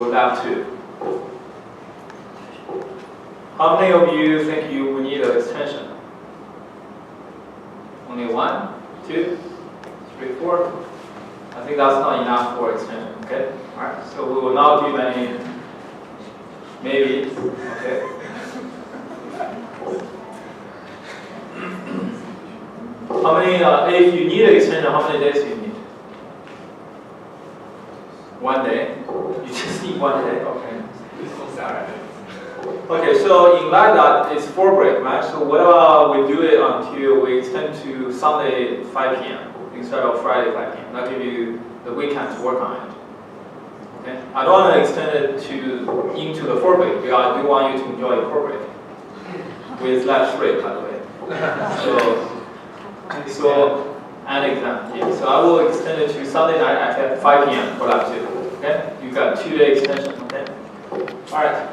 Lab 2. How many of you think you will need an extension? Only 1, 2, 3, 4. I think that's not enough for extension. Okay. All right. So we will not give any maybe. Okay. How many? If you need an extension, how many days do you need? 1 day. You just need 1 day. Okay. Okay, so in like that, it's 4 break, right? So whatever we do it until we extend to Sunday 5 p.m. instead of Friday 5 p.m. That gives you the weekend to work on it. Okay. I don't want to extend it into the 4 break because I do want you to enjoy the 4 break with less break, by the way. So and exam. Yeah. So I will extend it to Sunday night at 5 p.m. for lab 2. Okay. You got 2-day extension. Okay. All right.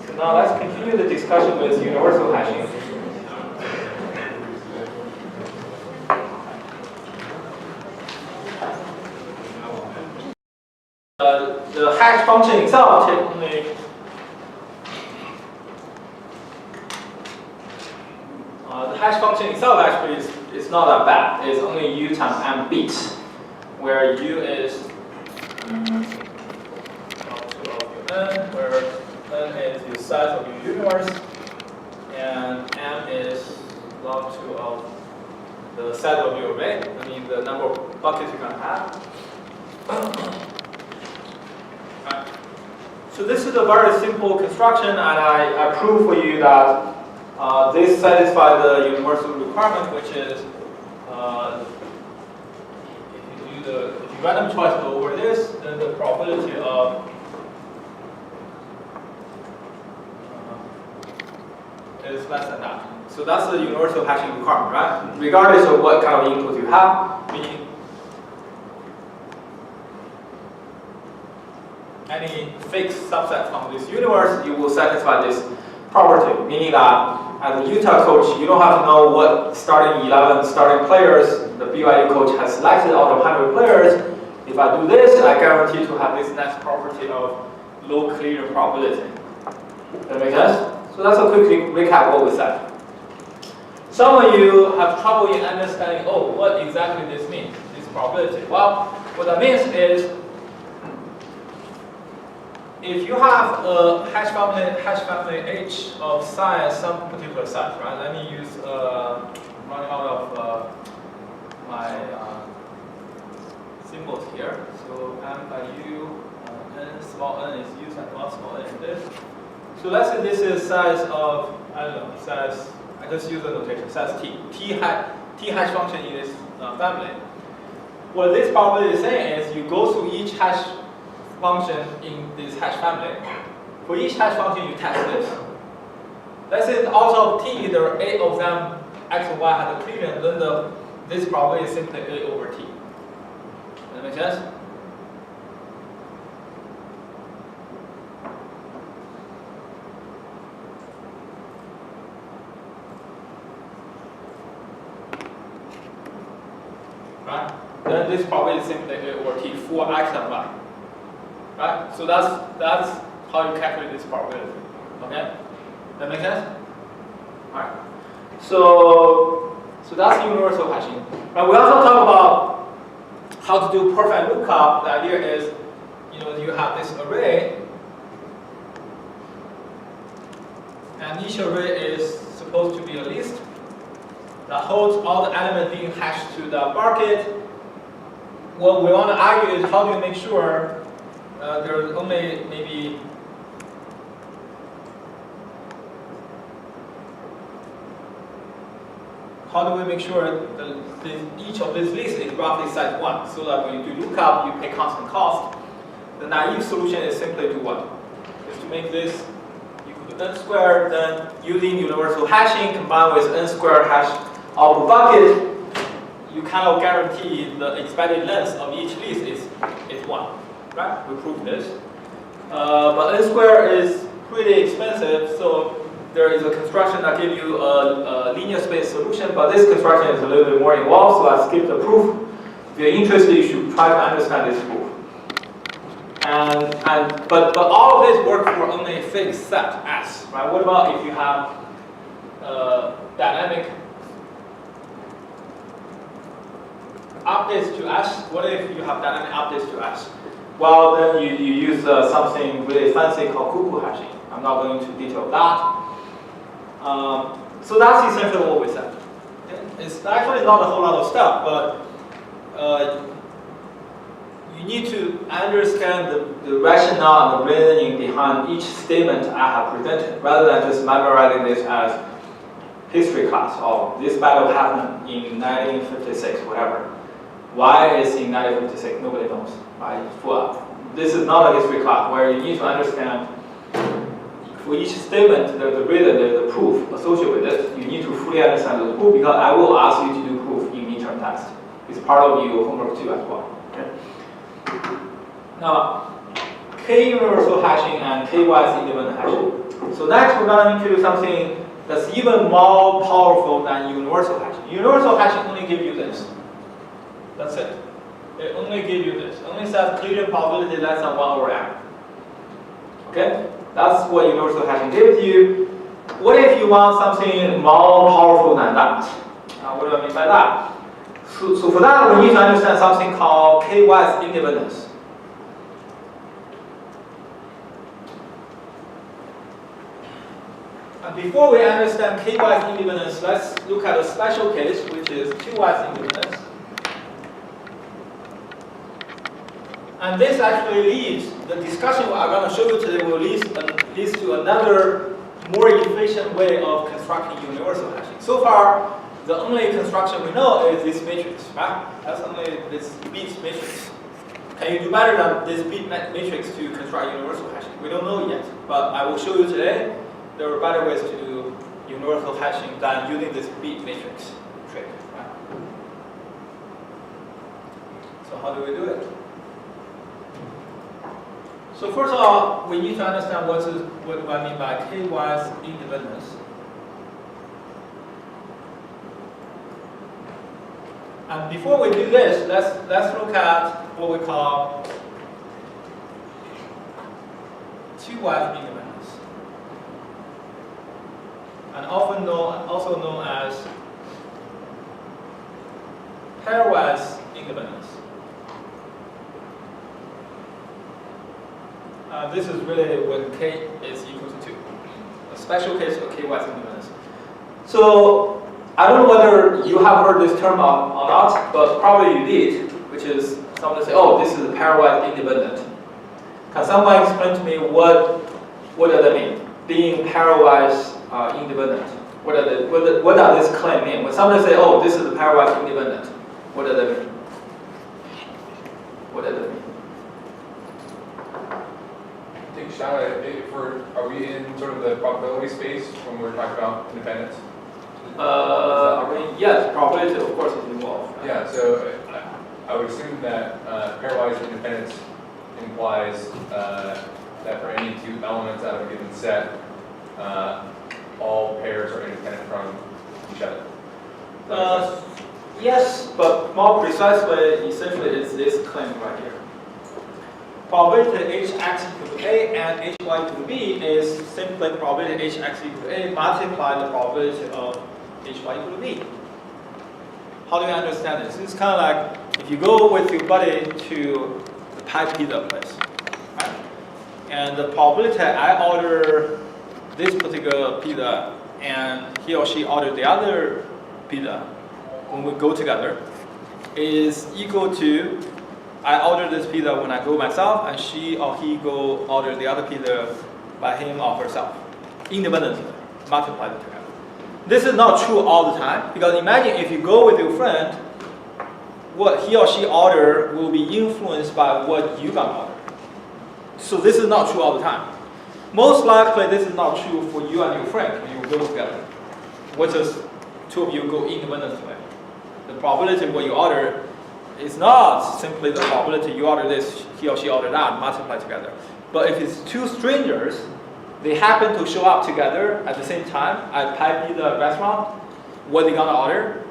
So now let's continue the discussion with universal hashing. The hash function itself takes only the hash function itself actually is not that bad. It's only u times m bits, where u is n, where n is the size of your universe, and m is log 2 of the size of your array. I mean the number of buckets you're going to have. Right. So this is a very simple construction, and I prove for you that this satisfies the universal requirement, which is if you random choice over this, then the probability of is less than that. So that's the universal hashing requirement, right? Regardless of what kind of input you have, meaning any fixed subset from this universe, you will satisfy this property, meaning that as a Utah coach, you don't have to know what starting 11 starting players the BYU coach has selected out of 100 players. If I do this, I guarantee to have this next property of low clear probability. Does that make sense? So that's a quick recap what we said. Some of you have trouble in understanding, oh, what exactly this means, this probability. Well, what that means is, if you have a hash family H of size, some particular size, right? Let me use running out of my symbols here. So m by u, n small n is u times 1 small n is this. So let's say this is size of, I don't know, size, I just use the notation, size t. T hash function in this family. What this probability is saying is you go through each hash function in this hash family. For each hash function, you test this. Let's say out of t, there are 8 of them, x and y have a clearance, then this probability is simply a over t. Does that make sense? Right? Then this probability is simply a over t for x and y. Right? So that's how you calculate this probability. Okay? That make sense? Alright. So that's universal hashing. Right? We also talk about how to do perfect lookup. The idea is, you have this array, and each array is supposed to be a list that holds all the elements being hashed to the bucket. What we want to argue is how do you make sure there's only maybe how do we make sure that each of these lists is roughly size 1, so that when you do lookup, you pay constant cost. The naive solution is simply to what? Is to make this equal to n squared, then using universal hashing combined with n squared hash output bucket, you kind of guarantee the expected length of each list is 1. Right? We proved this. But n squared is pretty expensive, so there is a construction that gives you a linear space solution, but this construction is a little bit more involved, so I skip the proof. If you're interested, you should try to understand this proof. And but all of this work for only a fixed set S, right? What about if you have dynamic updates to S? What if you have dynamic updates to S? Well, then you use something really fancy called cuckoo hashing. I'm not going into detail that. So that's essentially what we said. It's actually not a whole lot of stuff, but you need to understand the rationale and the reasoning behind each statement I have presented, rather than just memorizing this as history class. Oh, this battle happened in 1956, whatever. Why is in 1956? Nobody knows. Right? This is not a history class where you need to understand for each statement the reason, the proof associated with it. You need to fully understand the proof, because I will ask you to do proof in midterm test. It's part of your homework too as well. Okay? Now, K universal hashing and K-wise independent hashing. So next we're going to introduce something that's even more powerful than universal hashing. Universal hashing only gives you this. That's it. It only gives you this. It only says collision probability less than 1 over n. Okay? That's what universal hashing gives you. What if you want something more powerful than that? What do I mean by that? So for that, we need to understand something called K-wise independence. And before we understand K-wise independence, let's look at a special case, which is Q-wise independence. And this actually leads, the discussion I'm going to show you today will lead to another more efficient way of constructing universal hashing. So far, the only construction we know is this matrix, right? That's only this bit matrix. Can you do better than this bit matrix to construct universal hashing? We don't know yet, but I will show you today there are better ways to do universal hashing than using this bit matrix trick, right? So how do we do it? So first of all, we need to understand what do I mean by K-wise independence. And before we do this, let's look at what we call Q-wise independence, and also known as pairwise independence. This is really when K is equal to 2. A special case of K-wise independence. So I don't know whether you have heard this term or not, but probably you did, which is someone say, oh, this is pairwise independent. Can someone explain to me what does that mean? Being pairwise independent. What does this claim mean? When somebody say, oh, this is pairwise independent, what does that mean? What does that mean? Take a shot at it. Are we in sort of the probability space when we're talking about independence? Yes, probability of course is involved. Right? Yeah, so I would assume that pairwise independence implies that for any two elements out of a given set, all pairs are independent from each other. Yes, but more precisely, essentially it's this claim right here. Probability hx equal to a and hy equal to b is simply probability hx equal to a multiplied the probability of hy equal to b. How do you understand this? It's kind of like if you go with your buddy to the Thai pizza place, right? And the probability I order this particular pizza and he or she ordered the other pizza when we go together is equal to I order this pizza when I go myself and she or he go order the other pizza by him or herself, independently, multiply them together. This is not true all the time, because imagine if you go with your friend, what he or she order will be influenced by what you gonna order. So this is not true all the time. Most likely this is not true for you and your friend when you go together, which is two of you go independently. The probability of what you order is not simply the probability you order this, he or she order that, multiply together. But if it's two strangers, they happen to show up together at the same time at Thai pizza restaurant, what they gonna order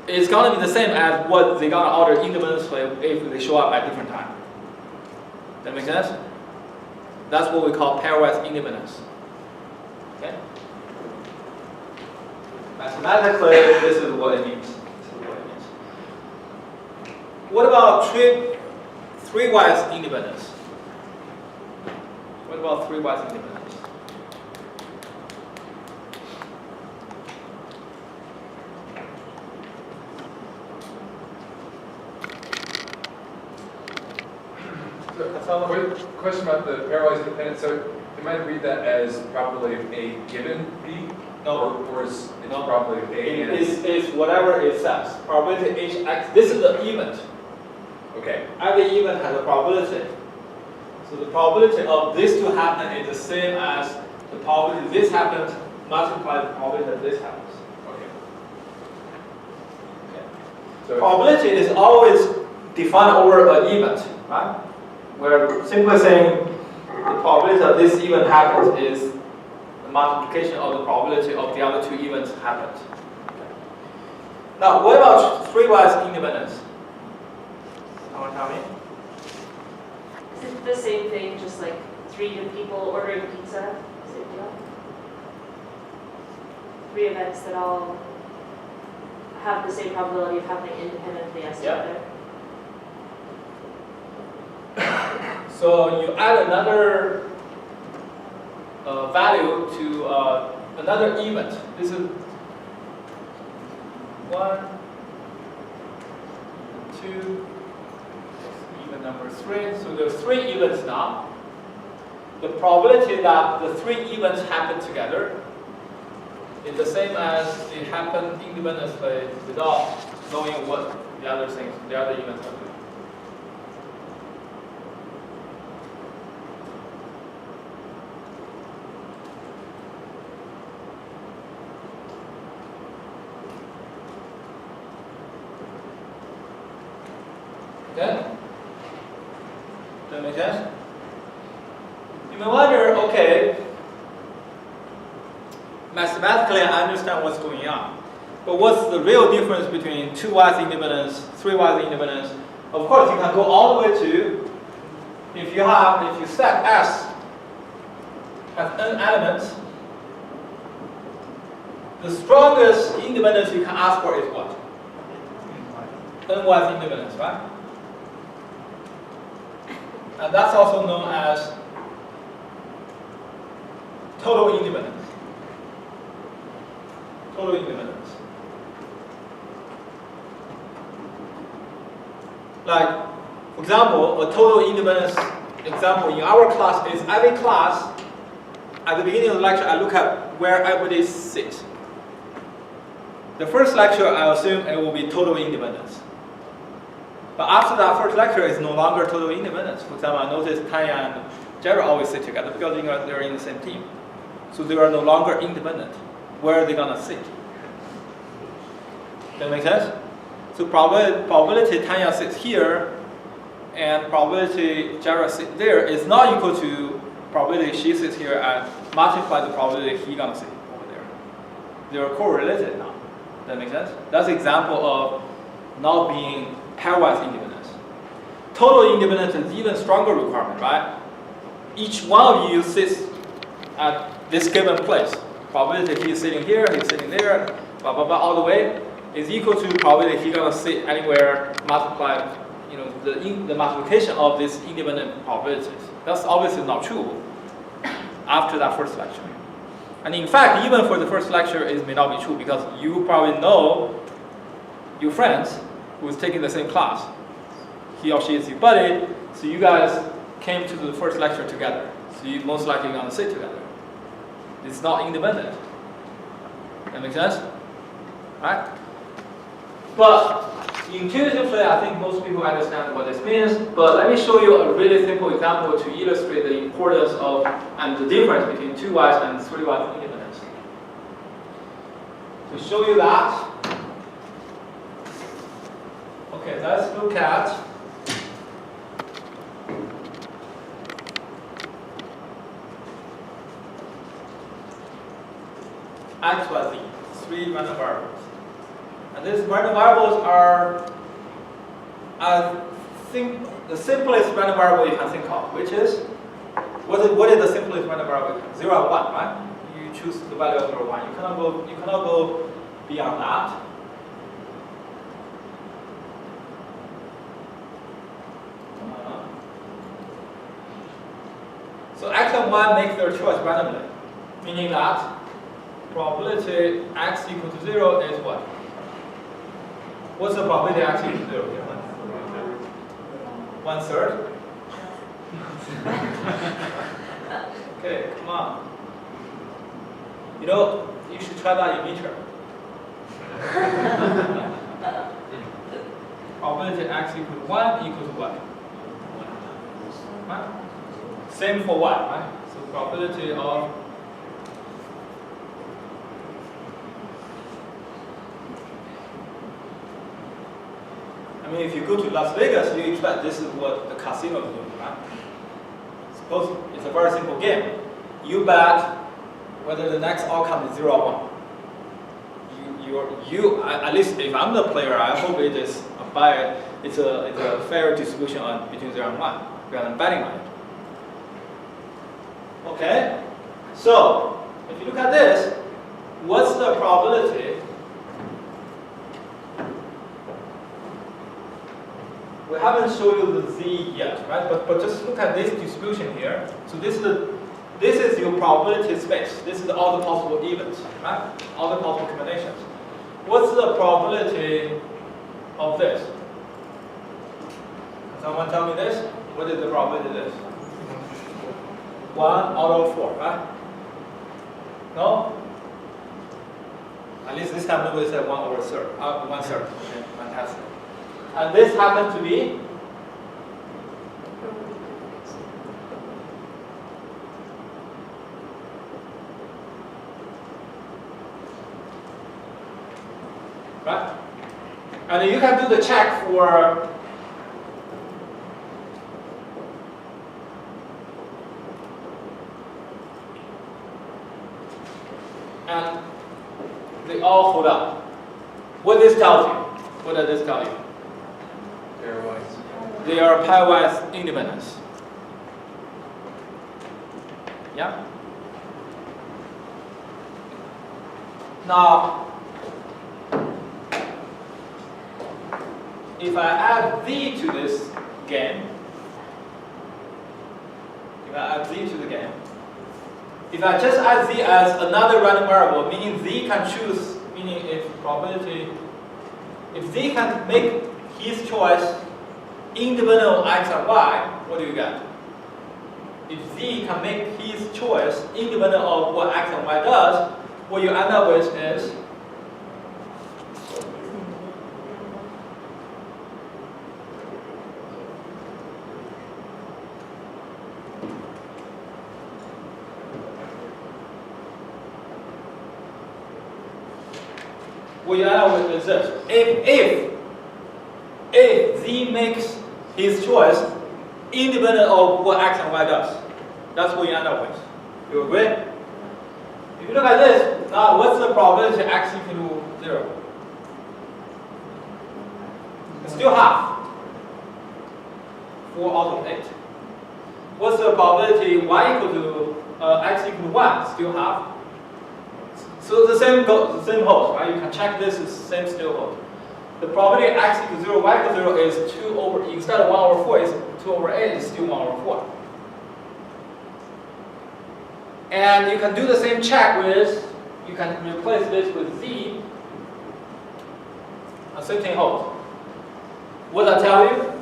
is gonna be the same as what they gonna order independently if they show up at different time. That make sense? That's what we call pairwise independence. Okay? Mathematically, this is what it means. What about three-wise independence? What about three-wise independence? So, quick question about the pairwise independence. So, you might read that as probability of A given B? No. Or is it probability of A and It's whatever it says. Probability Hx. This is the event. Okay. Every event has a probability. So the probability of this to happen is the same as the probability this happens multiplied the probability that this happens. Okay. So probability is always defined over an event, right? We're simply saying the probability that this event happens is the multiplication of the probability of the other two events happened. Now, what about three-wise independence? Someone tell me? Is it the same thing, just like 3 people ordering pizza? Same deal? 3 events that all have the same probability of happening independently as each other. So you add another value to another event. This is 1, 2, event number 3. So there's 3 events now. The probability that the 3 events happen together is the same as they happen independently without knowing what the other events are doing. Okay? Does that make sense? You may wonder, okay, mathematically I understand what's going on, but what's the real difference between 2-wise independence, 3-wise independence? Of course, you can go all the way to, if you set S has n elements, the strongest independence you can ask for is what? N-wise independence, right? And that's also known as total independence. Total independence. Like, for example, a total independence example in our class is every class, at the beginning of the lecture, I look at where everybody sits. The first lecture, I assume it will be total independence. But after that first lecture, it's no longer total independence. For example, I noticed Tanya and Jerry always sit together because they're in the same team. So they are no longer independent. Where are they going to sit? That make sense? So probability Tanya sits here and probability Jerry sits there is not equal to probability she sits here and multiply the probability he's going to sit over there. They are correlated now. That make sense? That's an example of not being pairwise independence. Total independence is even stronger requirement, right? Each one of you sits at this given place. Probability he's sitting here, he's sitting there, blah blah blah, all the way is equal to probability he's gonna sit anywhere multiplied, the multiplication of these independent probabilities. That's obviously not true after that first lecture. And in fact, even for the first lecture, it may not be true because you probably know your friends who's taking the same class. He or she is your buddy, so you guys came to the first lecture together. So you most likely gonna sit together. It's not independent. That makes sense? Right? But intuitively, I think most people understand what this means. But let me show you a really simple example to illustrate the importance of and the difference between 2-wise and 3-wise independence. To show you that, okay, let's look at X, Y, Z, 3 random variables. And these random variables are as the simplest random variable you can think of, which is, what is the simplest random variable? 0 and 1, right? You choose the value of 0 and 1. You cannot go beyond that. So x and y make their choice randomly, meaning that probability x equal to 0 is what? What's the probability x equal to 0 here? 1/3? Okay, come on. You know, you should try that in meter. Probability x equal to 1 equal to what? Right? Same for y, right? So probability of I mean, if you go to Las Vegas, you expect this is what the casino is doing, right? Suppose it's a very simple game. You bet whether the next outcome is 0 or 1. At least if I'm the player, I hope it is it's a fair distribution between 0 and 1. Rather than betting on it. Okay, so if you look at this, what's the probability? We haven't shown you the z yet, right? But just look at this distribution here. So this is your probability space. This is all the possible events, right? All the possible combinations. What's the probability of this? Can someone tell me this? What is the probability of this? 1 out of 4, right? No? At least this time nobody said 1/3. 1/3. Okay, fantastic. And this happened to be right? And you can do the check for and they all hold up. What this tells you? What does this tell you? Pairwise. They are pairwise independence. Yeah? Now, if I add z to this game, if I just add z as another random variable, meaning z can choose, meaning if z can make his choice independent of x and y, what do you get? If z can make his choice independent of what x and y does, what you end up with is this. If z makes his choice independent of what x and y does, that's what you end up with. You agree? If you look at this, now what's the probability x equal to 0? It's still half. 4 out of 8. What's the probability y equal to x equal to 1? Still half. So the same holds, right? You can check this, is same still hold. The probability x equals 0, y equals 0 is 2 over, instead of 1 over 4, is 2 over 8, is still 1 over 4. And you can do the same check with, you can replace this with z, and same thing holds. What I tell you?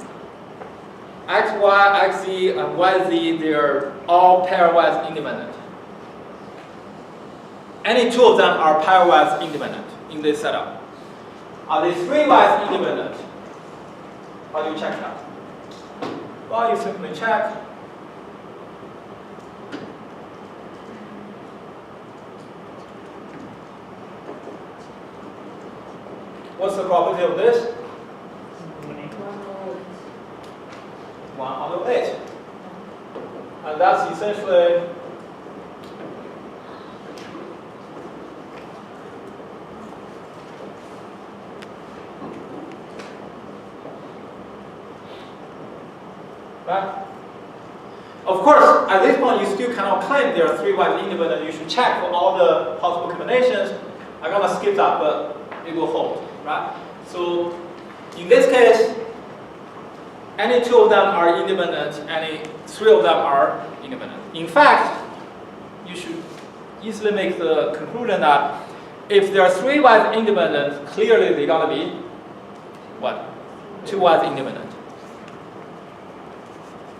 X, y, x, z, and y, z, they are all pairwise independent. Any two of them are pairwise independent in this setup. Are they three-wise independent? How do you check that? Well, you simply check what's the probability of this? 1 out of 8. And that's essentially right? Of course, at this point, you still cannot claim there are 3 wide independent. You should check for all the possible combinations. I'm gonna skip that, but it will hold, right? So in this case, any 2 of them are independent, any 3 of them are independent. In fact, you should easily make the conclusion that if there are 3 wide independent, clearly they're gonna be what? 2 wide independent.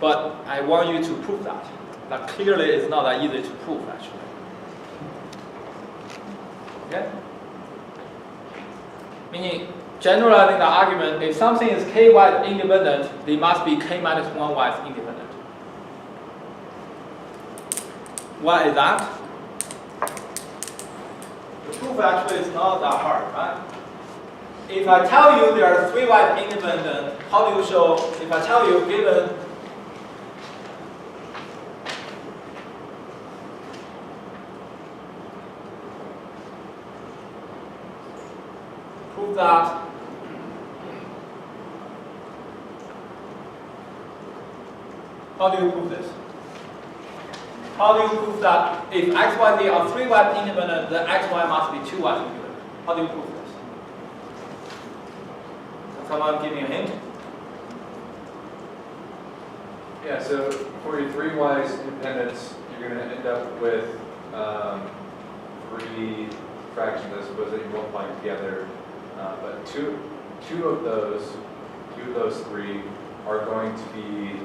But I want you to prove that. That clearly is not that easy to prove, actually. Okay? Meaning, generalizing the argument, if something is k wide independent, they must be k minus 1 wide independent. Why is that? The proof actually is not that hard, right? If I tell you there are 3 wide independent, how do you show? If I tell you given prove that how do you prove this? How do you prove that if x, y, z are 3 wide independent, then x, y must be 2 wide independent? How do you prove this? Can someone give me a hint? Yeah, so for your 3-wise independence, you're going to end up with 3 fractions, I suppose, that you're multiplying together. But two of those 3 are going to be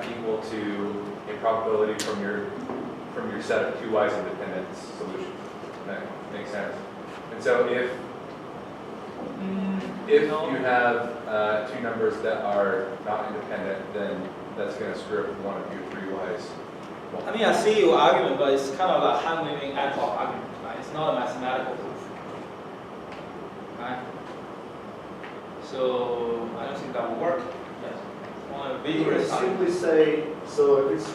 equal to a probability from your set of 2-wise independence solutions. That makes sense. And so if you have 2 numbers that are not independent, then that's going to screw up one of your 3-wise. I mean, I see your argument, but it's kind of a hand-waving ad hoc argument, right? It's not a mathematical proof, right? So I don't think that will work. Yes. You can simply say, so if it's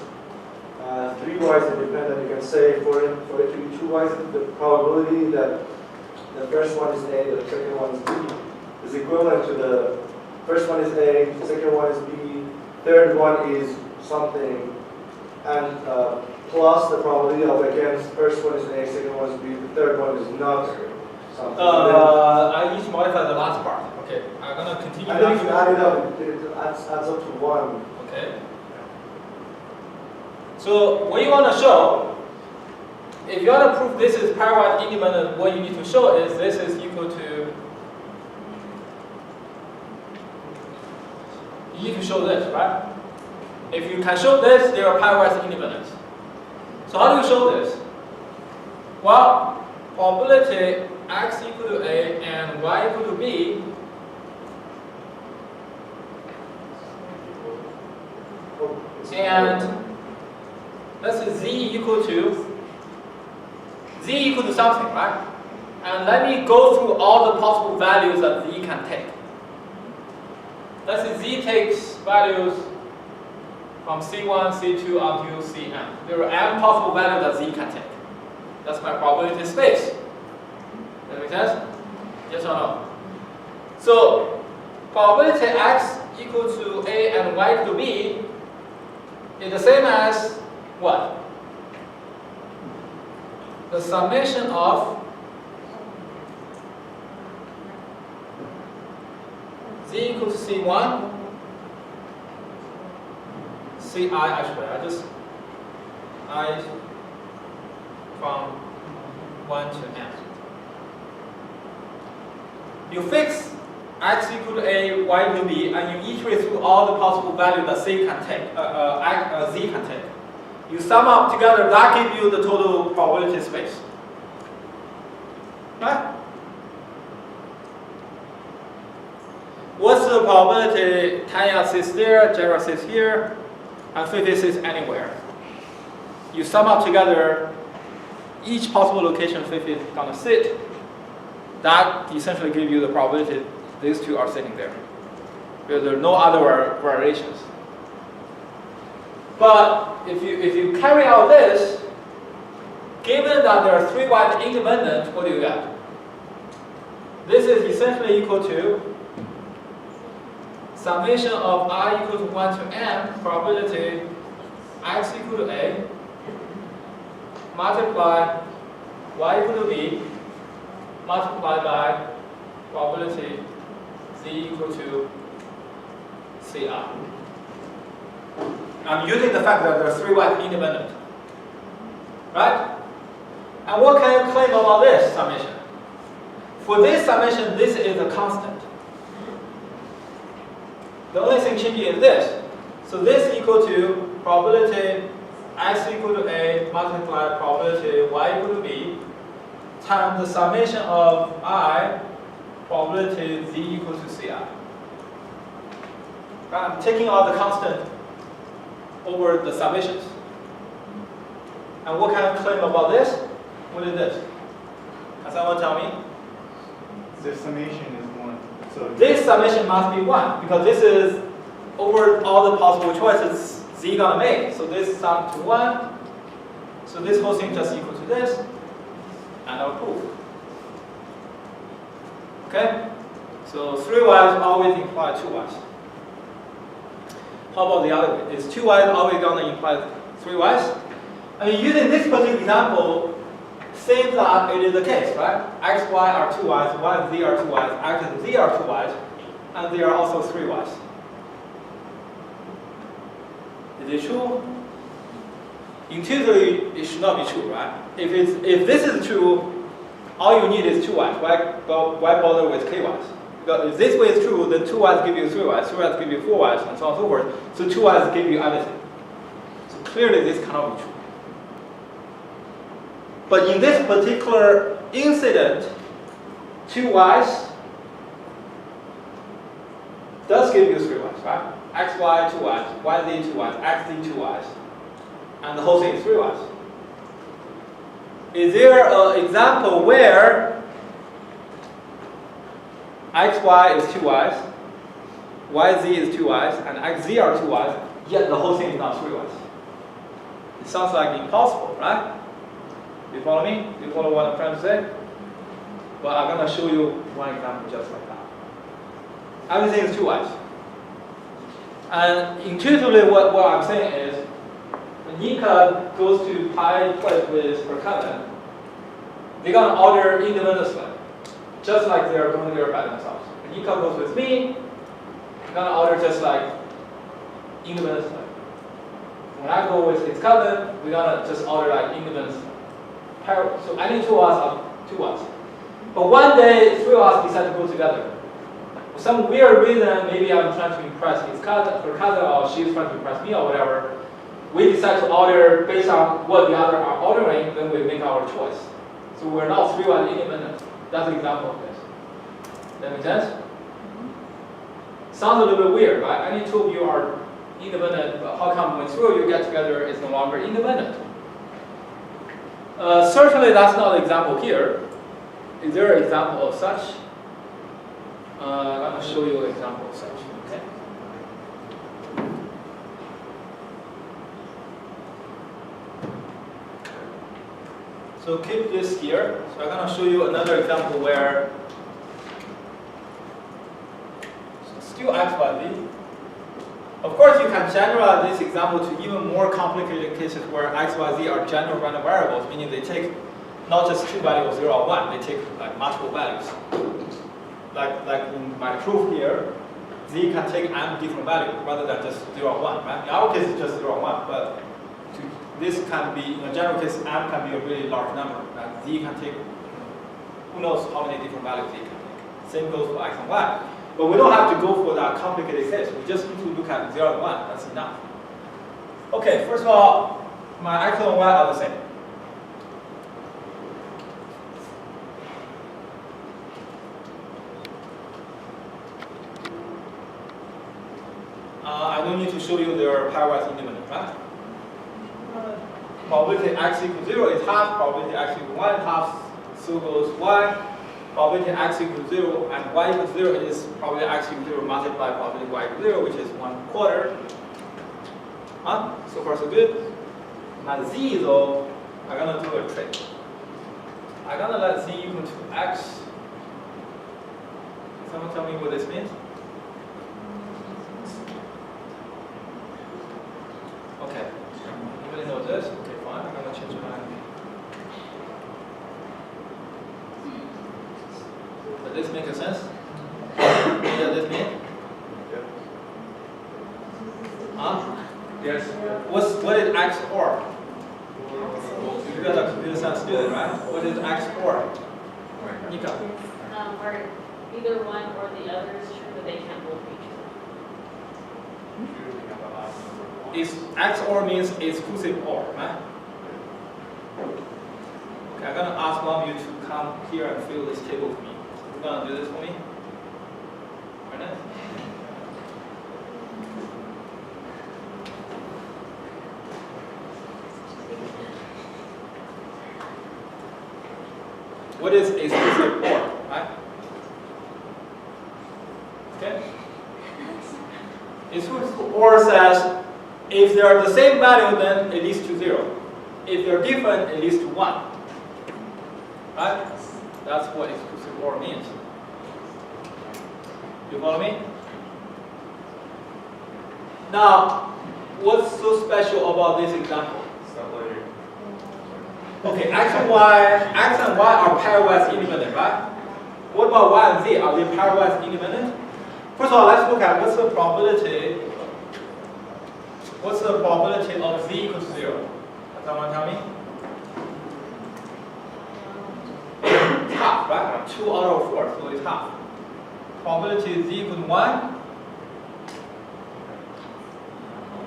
3-wise independent, you can say for it to be 2-wise, the probability that the first one is A, the second one is B, is equivalent to the first one is A, the second one is B, third one is something, and plus the probability of, again, first one is A, second one is B, the third one is not something. I need to modify the last part. Okay, I'm gonna continue. I think if you add it up, it adds up to 1. Okay. So what you want to show, if you want to prove this is pairwise independent, what you need to show is this is equal to. You need to show this, right? If you can show this, they are pairwise independent. So how do you show this? Well, probability x equal to A and y equal to B. And let's say z equal to something, right? And let me go through all the possible values that z can take. Let's say z takes values from C1, C2 up to Cn. There are m possible values that z can take. That's my probability space. Does that make sense? Yes or no? So probability x equal to A and y equal to B is the same as what? The summation of z equals to C1, Ci actually, I from 1 to n. You fix x equal to A, y equal to B, and you iterate through all the possible values that z can take. You sum up together, that gives you the total probability space. Right? What's the probability Tanya sits there, Jera sits here, and Fifi sits anywhere? You sum up together each possible location Fifi is going to sit. That essentially gives you the probability these 2 are sitting there, because there are no other variations. But if you carry out this, given that there are 3 wide independent, what do you get? This is essentially equal to summation of I equal to 1 to n probability x equal to a multiply y equal to b multiplied by probability z equal to ci. I'm using the fact that there are 3 y independent. Right? And what can you claim about this summation? For this summation, this is a constant. The only thing changing is this. So this equal to probability x equal to a multiplied probability y equal to b times the summation of I probability z equals to ci. Right? I'm taking out the constant over the summations. And what can I claim about this? What is this? Can someone tell me? The summation is 1. So This summation must be 1 because this is over all the possible choices z gonna make. So this sum to 1. So this whole thing just equal to this. And I'll prove. Okay? So 3y's always imply 2y's. How about the other way? Is 2y's always gonna imply 3y's? I mean, using this particular example, seems that it is the case, right? X, y are 2y's, y and z are 2y's, x and z are 2y's, and they are also 3y's. Is it true? Intuitively, it should not be true, right? If this is true, all you need is 2y's. Why bother with ky's? Because if this way is true, then 2y's give you 3y's, 3y's give you 4y's, and so on and so forth. So 2y's give you everything. So clearly, this cannot be true. But in this particular incident, 2y's does give you 3y's, right? X, y, 2y's, y, z, 2y's, x, z, 2y's. And the whole thing is 3y's. Is there an example where x, y is 2y's, y, z is 2y's, and x, z are 2y's, yet the whole thing is not 3y's? It sounds like impossible, right? You follow me? You follow what I'm trying to say? But I'm going to show you one example just like that. Everything is 2y's. And intuitively, what I'm saying is, when Nika goes to pie place with her cousin, they're going to order independently, just like they are going there by themselves. When Nika goes with me, they're going to order just like independently. When I go with his cousin, we're going to just order like independently. So any 2 of us are 2 of us. But one day, 3 of us decide to go together. For some weird reason, maybe I'm trying to impress his cousin, her cousin, or she's trying to impress me, or whatever. We decide to order based on what the other are ordering, then we make our choice. So we're now 3 of us independent. That's an example of this. That make sense? Sounds a little bit weird, right? Any 2 of you are independent, but how come when 3 of you get together, it's no longer independent? Certainly that's not an example here. Is there an example of such? I'm going to show you an example of such. Okay. So keep this here. So I'm going to show you another example where still x, y, z. Of course, you can generalize this example to even more complicated cases where x, y, z are general random variables, meaning they take not just 2 values, 0 or 1, they take like multiple values. Like in my proof here, z can take m different values rather than just 0 or 1, right? In our case, it's just 0 or 1, but this can be, in a general case, m can be a really large number. Right? Z can take, who knows how many different values z can take. Same goes for x and y. But we don't have to go for that complicated case. We just need to look at 0 and 1. That's enough. Okay, first of all, my x and y are the same. I don't need to show you their pairwise independent, right? Probability x equals 0 is half, probability x equals 1 is half, so goes y. Probability x equals 0 and y equals 0 is probability x equals 0 multiplied by probability y equals 0, which is 1/4. So far so good. Now z though, I'm gonna do a trick. I'm gonna let z equal to x. Someone tell me what this means? this. Okay, fine. I'm gonna change my. Does this make sense? What does this mean? Huh? Yes. What is X OR? You got a computer science student, right? What is X OR? Nika. Where either one or the other is true, but they can't both be true. Is X OR means exclusive OR, right? Okay, I'm gonna ask one of you to come here and fill this table for me. You're gonna do this for me? Ernest? What is exclusive OR, right? Okay? Exclusive OR says if they are the same value, then it leads to 0. If they're different, it leads to 1. Right? That's what exclusive OR means. You follow me? Now, what's so special about this example? Stop later. Okay, X and Y are pairwise independent, right? What about Y and Z? Are they pairwise independent? First of all, let's look at what's the probability. What's the probability of Z equals 0? Can someone tell me? It's half, right? 2 out of 4, so it's half. Probability Z equals 1.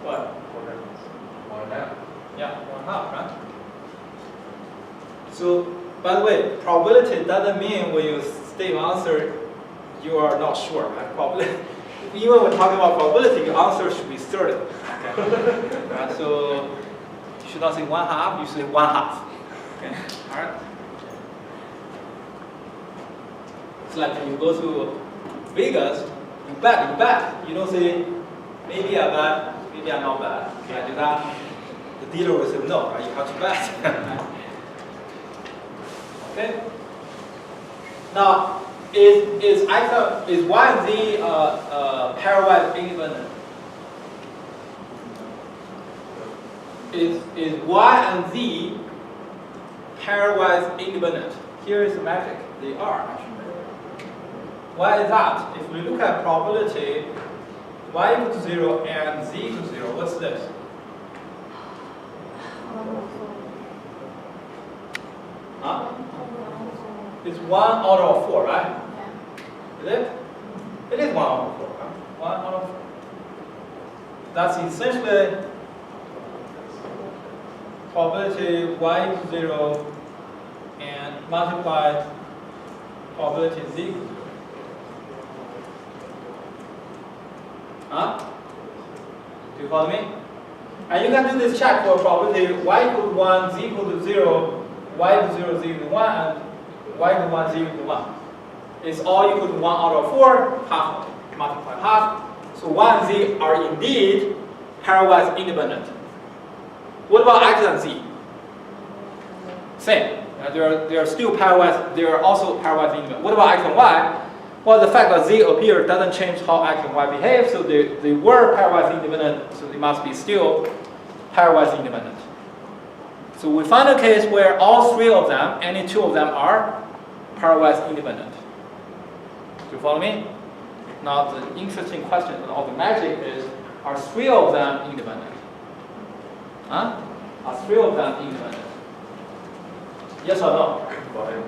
What? 1.5. Yeah, 1/2, right? So, by the way, probability doesn't mean when you state answer, you are not sure, right? Probability. Even when talking about probability, your answer should be certain. Okay. Right, so you should not say 1/2, you say 1/2. Okay. All right. It's like when you go to Vegas, you bet. You don't say maybe I bet, maybe I'm not bet. Can I do that? The dealer will say no, right? You have to bet. Okay. Now, is Y and Z pairwise independent? Is Y and Z pairwise independent? Here is the magic. They are actually. Why is that? If we look at probability, Y equals to 0 and Z equals to 0, what's this? Huh? It's 1 out of 4, right? Is it? It is 1 out of 4, right? 1 out of 4. That's essentially probability Y equals 0 and multiply probability Z equals 0. Huh? Do you follow me? And you can do this check for probability Y equals 1, Z equals to 0, Y equals 0, Z equals 1, and Y equals 1, Z equals 1. It's all equal to 1 out of 4, half multiply half. So Y and Z are indeed pairwise independent. What about X and Z? Same. They are still pairwise. They are also pairwise independent. What about X and Y? Well, the fact that Z appear doesn't change how X and Y behave. So they were pairwise independent. So they must be still pairwise independent. So we find a case where all three of them, any two of them, are pairwise independent. Do you follow me? Now the interesting question or the magic is, are three of them independent? Huh? Are three of them independent? Yes or no? Go ahead.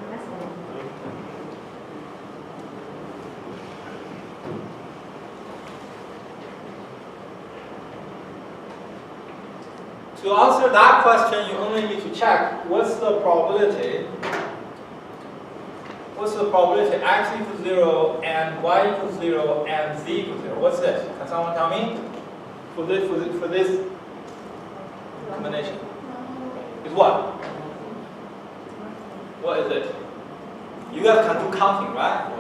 To answer that question, you only need to check what's the probability. What's the probability X equals 0 and Y equals 0 and Z equals 0? What's this? Can someone tell me? For this combination. Is what? What is it? You guys can do counting, right?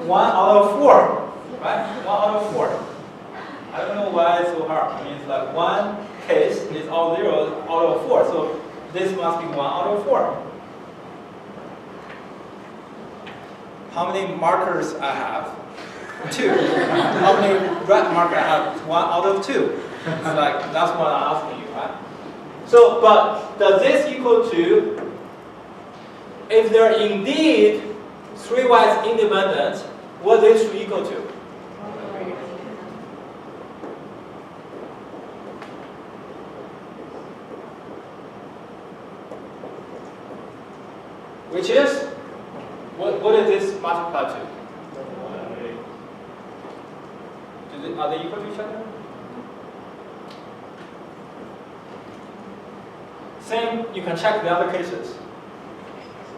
1 out of 4. Right? 1 out of 4. I don't know why it's so hard. I mean, it's like one case is all zeros out of 4. So this must be 1 out of 4. How many markers I have? 2. How many red markers I have? 1 out of 2. It's like, that's what I'm asking you, right? So, but does this equal to, if they're indeed 3 Ys independent, what this should equal to? Which is, what is this multiplied to? Are they equal to each other? Same, you can check the other cases.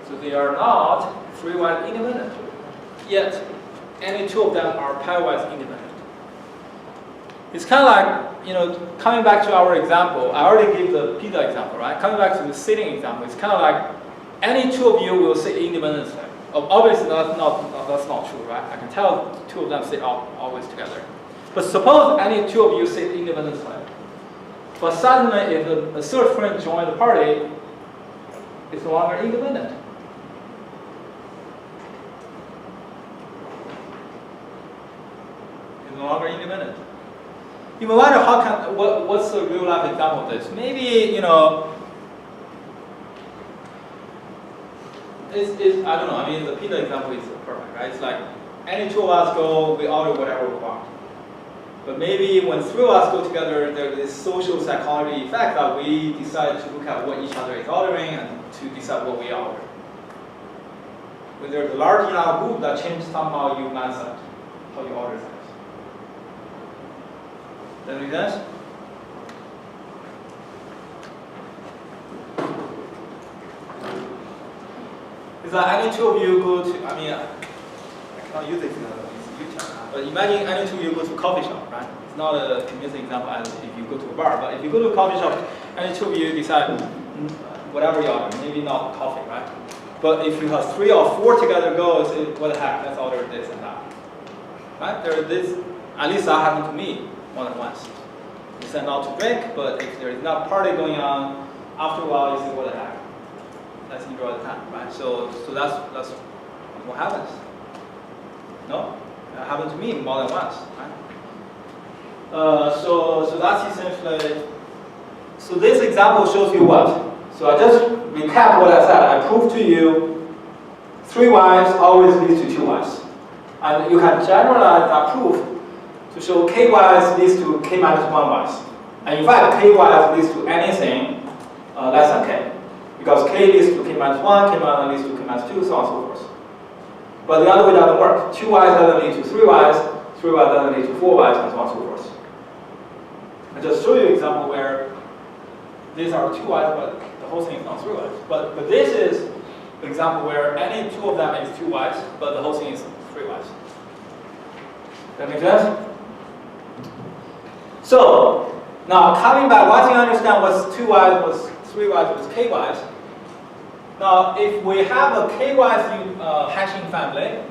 So they are not 3 Ys independent. Yet, any two of them are pairwise independent. It's kind of like, coming back to our example, I already gave the pizza example, right? Coming back to the sitting example, it's kind of like any two of you will sit independently. Obviously, that's not true, right? I can tell two of them sit always together. But suppose any two of you sit independently. But suddenly, if a third friend joins the party, it's no longer independent. It's no longer independent. You may wonder what's the real life example of this? Maybe, I don't know, I mean, the pizza example is perfect, right? It's like, any two of us go, we order whatever we want. But maybe when 3 of us go together, there's this social psychology effect that we decide to look at what each other is ordering and to decide what we order. When there's a large enough group that changes somehow your mindset, how you order things. Does that make sense? It's like any two of you go to, I cannot use this example, it's YouTube. But imagine any two of you go to a coffee shop, right? It's not a convincing example as if you go to a bar, but if you go to a coffee shop, any two of you decide whatever you order, maybe not coffee, right? But if you have 3 or 4 together go, say, what the heck, let's order this and that. Right? There is this, at least that happened to me more than once. You decide not to drink, but if there is not a party going on, after a while you say, what the heck, let's enjoy the time, right? So that's what happens. No? That happened to me more than once, right? So that's essentially, so this example shows you what? So I just recap what I said. I proved to you 3 Ys always leads to 2 Ys. And you can generalize that proof to show k Ys leads to k minus 1 Ys. And in fact, k Ys leads to anything less than k. Because k leads to k minus 1, k minus 1 leads to k minus 2, so on and so forth. But the other way doesn't work. 2 Ys doesn't lead to 3 Ys, 3 Ys doesn't lead to 4 Ys, and so on and so forth. I just show you an example where these are 2 Ys, but the whole thing is not 3 Ys. But this is an example where any two of them is 2 Ys, but the whole thing is 3 Ys. That make sense? So, now coming back, once you understand what's 2 Ys, what's 3 Ys, what's k Ys, now if we have a k Ys hashing family,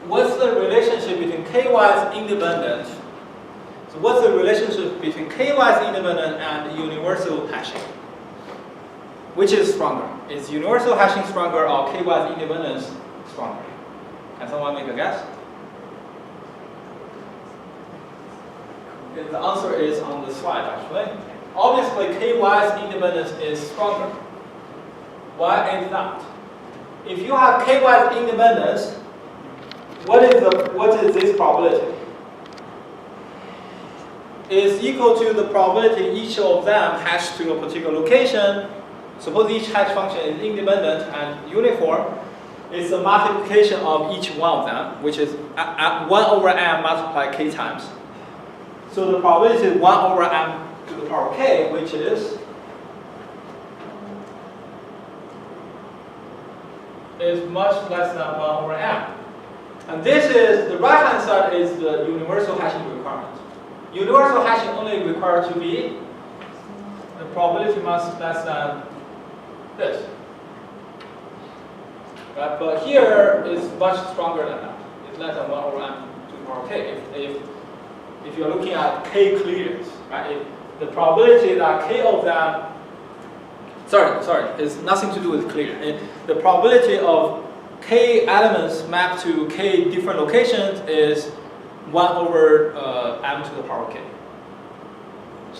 what's the relationship between k Ys independent? So what's the relationship between k Ys independent and universal hashing? Which is stronger? Is universal hashing stronger or k Ys independence stronger? Can someone make a guess? The answer is on the slide actually. Obviously k Ys independence is stronger. Why is that? If you have k Ys independence, what is this probability? Is equal to the probability each of them hash to a particular location. Suppose each hash function is independent and uniform. It's a multiplication of each one of them, which is 1 over m multiplied k times. So the probability is 1 over m to the power k, which is much less than 1 over m. And this is, the right hand side is the universal hashing requirement. Universal hashing only required to be the probability much less than this. Right? But here is much stronger than that. It's less than 1 over m to the power k. If you're looking at k clears, right? If the probability that k of them, sorry, it's nothing to do with clear. The probability of k elements mapped to k different locations is 1 over m to the power k.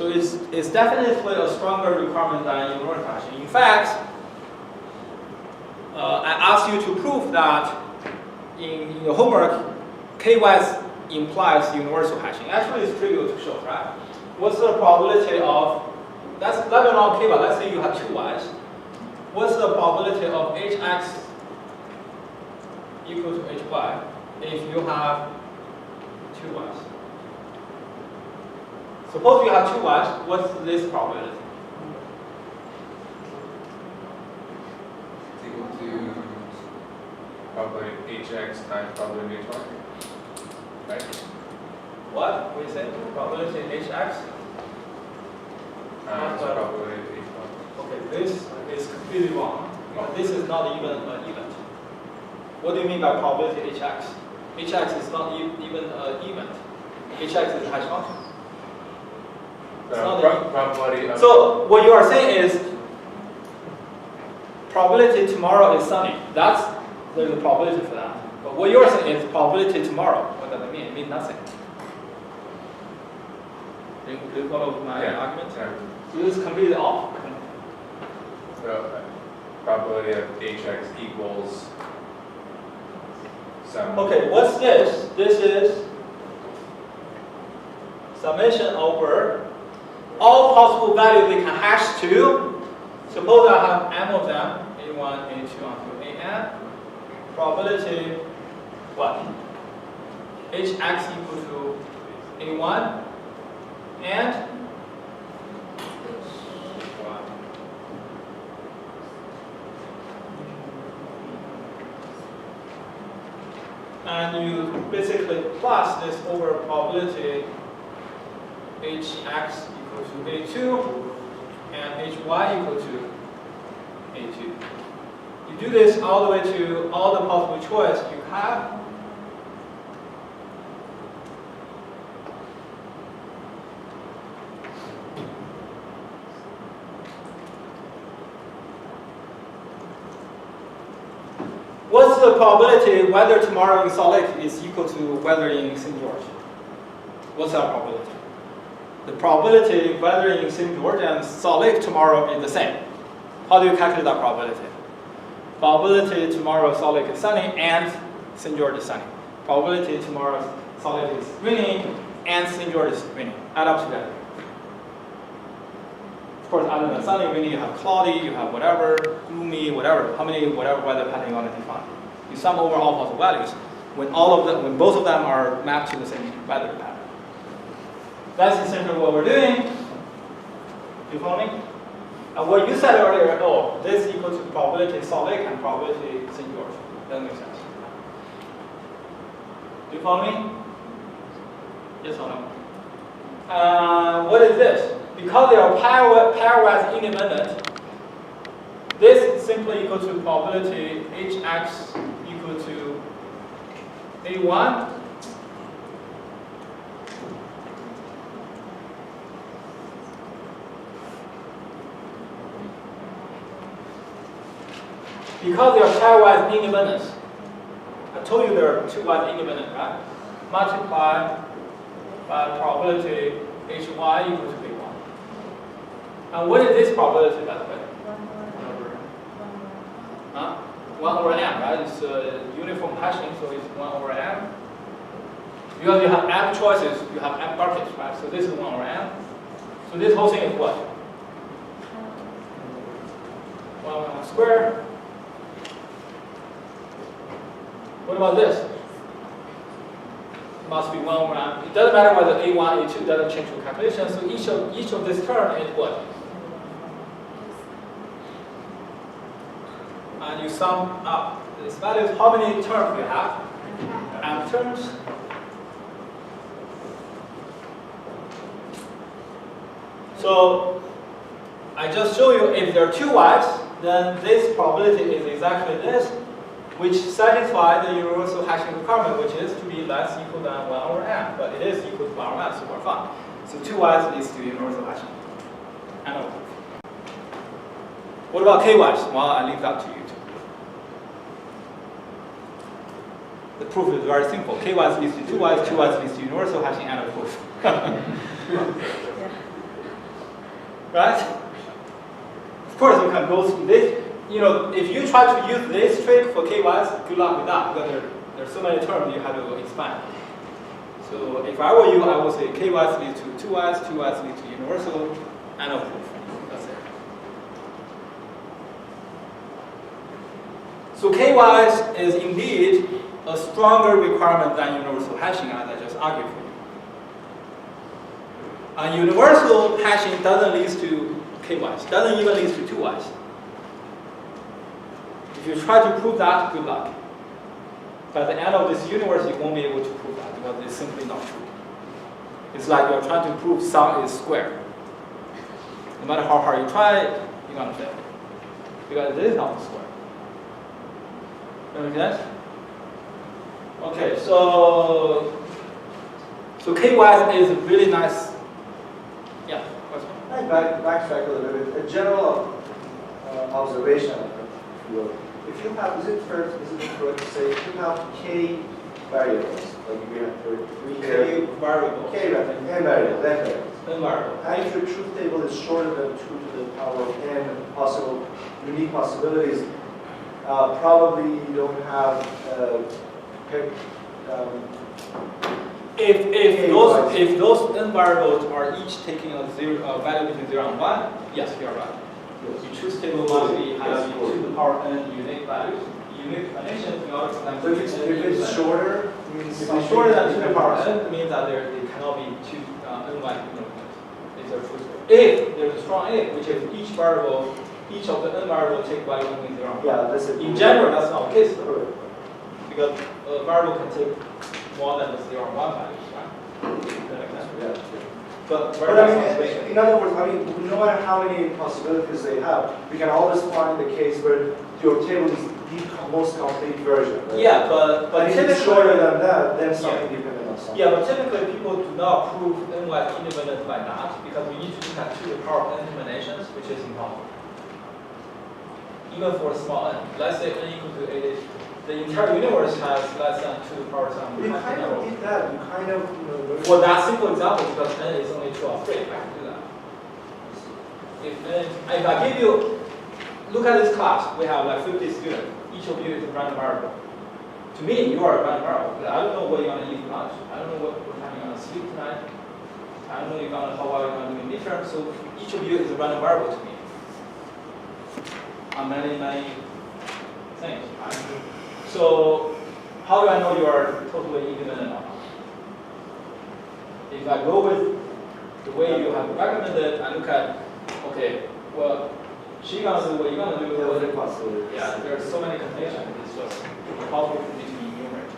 So it's definitely a stronger requirement than universal hashing. In fact, I asked you to prove that in your homework, K-wise implies universal hashing. Actually, it's trivial to show, right? What's the probability of, let me not K-wise, let's say you have two y's. What's the probability of hx equal to hy if you have two y's? Suppose you have two y's, what's this probability? It's equal to probably hx times probability of hy. Right? What? We say probability hx? So probability of hy. Okay, this is completely wrong. This is not even an event. What do you mean by probability hx? Hx is not even an event. Hx is a hash function. It's not an Probability of So what you are saying is probability tomorrow is sunny. There's a probability for that. But what you are saying is probability tomorrow. What does it mean? It means nothing. Do you follow my argument? Yeah. So this is completely off. So probability of hx equals some. Okay, what's this? This is summation over all possible values we can hash to. Suppose I have m of them, a1, a2 until an. Probability what? hx equal to a1 and you basically plus this over probability hx equal to a2 and hy equal to a2. You do this all the way to all the possible choice you have. What's the probability whether tomorrow in Salt Lake is equal to weather in St. George? What's that probability? The probability whether in St. George and Salt Lake tomorrow is the same. How do you calculate that probability? Probability tomorrow Salt Lake is sunny and St. George is sunny. Probability tomorrow Salt Lake is raining and St. George is raining. Add up together. Of course, other than sunny, rainy, you have cloudy, you have whatever, gloomy, whatever, how many whatever weather pattern you want to define. You sum over all possible values when both of them are mapped to the same weather pattern. That's essentially what we're doing. Do you follow me? And what you said earlier, oh, this is equal to probability Salt Lake and probability St. George. Doesn't make sense. Do you follow me? Yes or no? What is this? Because they are pairwise independent, this is simply equal to probability hx equal to a1 because they are pairwise independent. I told you there are two wise independent, right? Multiply by probability hy equal to a1. And what is this probability, by the way? 1 over m, right? It's uniform hashing, so it's 1 over m. Because you have m choices, you have m buckets, right? So this is 1 over m. So this whole thing is what? 1 over m squared. What about this? Must be 1 over m. It doesn't matter whether a1, a2 doesn't change your calculation. So each of this term is what? And you sum up this value. How many terms you have? M terms. So I just show you if there are two y's, then this probability is exactly this, which satisfies the universal hashing requirement, which is to be less equal than 1 over m, but it is equal to 1 over m, so we're fine. So two y's leads to universal hashing. And over. What about k-y's? Well, I leave that to you. The proof is very simple. K-y's leads to two y's leads to universal hashing, and a proof. right? Of course, you can go through this. You know, if you try to use this trick for KYs, good luck with that, because there are so many terms you have to expand. So if I were you, I would say KYs lead to 2Ys, 2Ys lead to universal, and a proof. That's it. So KYs is indeed a stronger requirement than universal hashing, as I just argued for you. And universal hashing doesn't lead to KYs, doesn't even lead to 2Ys. If you try to prove that, good luck. By the end of this universe, you won't be able to prove that because it's simply not true. It's like you're trying to prove sum is square. No matter how hard you try, you're going to fail. Because it is not square. Make sense? Okay, so KY is a really nice. Yeah. I backtrack a little bit. A general observation, if you will. If you have, is it correct to say, if you have k variables, like we have three K variable. k variables, N variable. and if your truth table is shorter than 2 to the power of n possible unique possibilities, probably you don't have if those n variables are each taking a value between 0 and 1, yes, you are right. Yes. Your truth table must be having 2 to the power n unique values, unique connections in order for them to if it's shorter, means if it's shorter than 2 to the power n, it means that there cannot be 2 n-y equivalents. It's a truth table. If there's a strong if, which is each variable, each of the n variables take value only 0 and 1. yeah, that's it. In general, that's not the case though, Correct. because a variable can take more than the 0 and 1 values, right? Does that make sense? Yeah. But But I mean, in other words, I mean, no matter how many possibilities they have, we can always find the case where your table is the most complete version. Right? yeah, but But if it's typically, shorter than that, then something dependent on something. yeah, but typically people do not prove n-y independent by that because we need to look at 2 to the power of n combinations, which is impossible. Even for small n, let's say n equal to 8, the entire universe has less than 2 to the power some You kind of did that. You kind of, For that simple example, because n is only 2 or 3, I can do that. If I give you, look at this class, we have like 50 students. Each of you is a random variable. To me, you are a random variable. But I don't know what you're going to eat for lunch. I don't know what time you're going to sleep tonight. I don't know how well you're going to do in midterm. So each of you is a random variable to me. On many things. Right? So how do I know you are totally independent or not? If I go with the way you have recommended, I look at, okay, well, she's gonna do what you're gonna do. Every possibility. Yeah, there are so many conditions. It's just impossible for me to enumerate.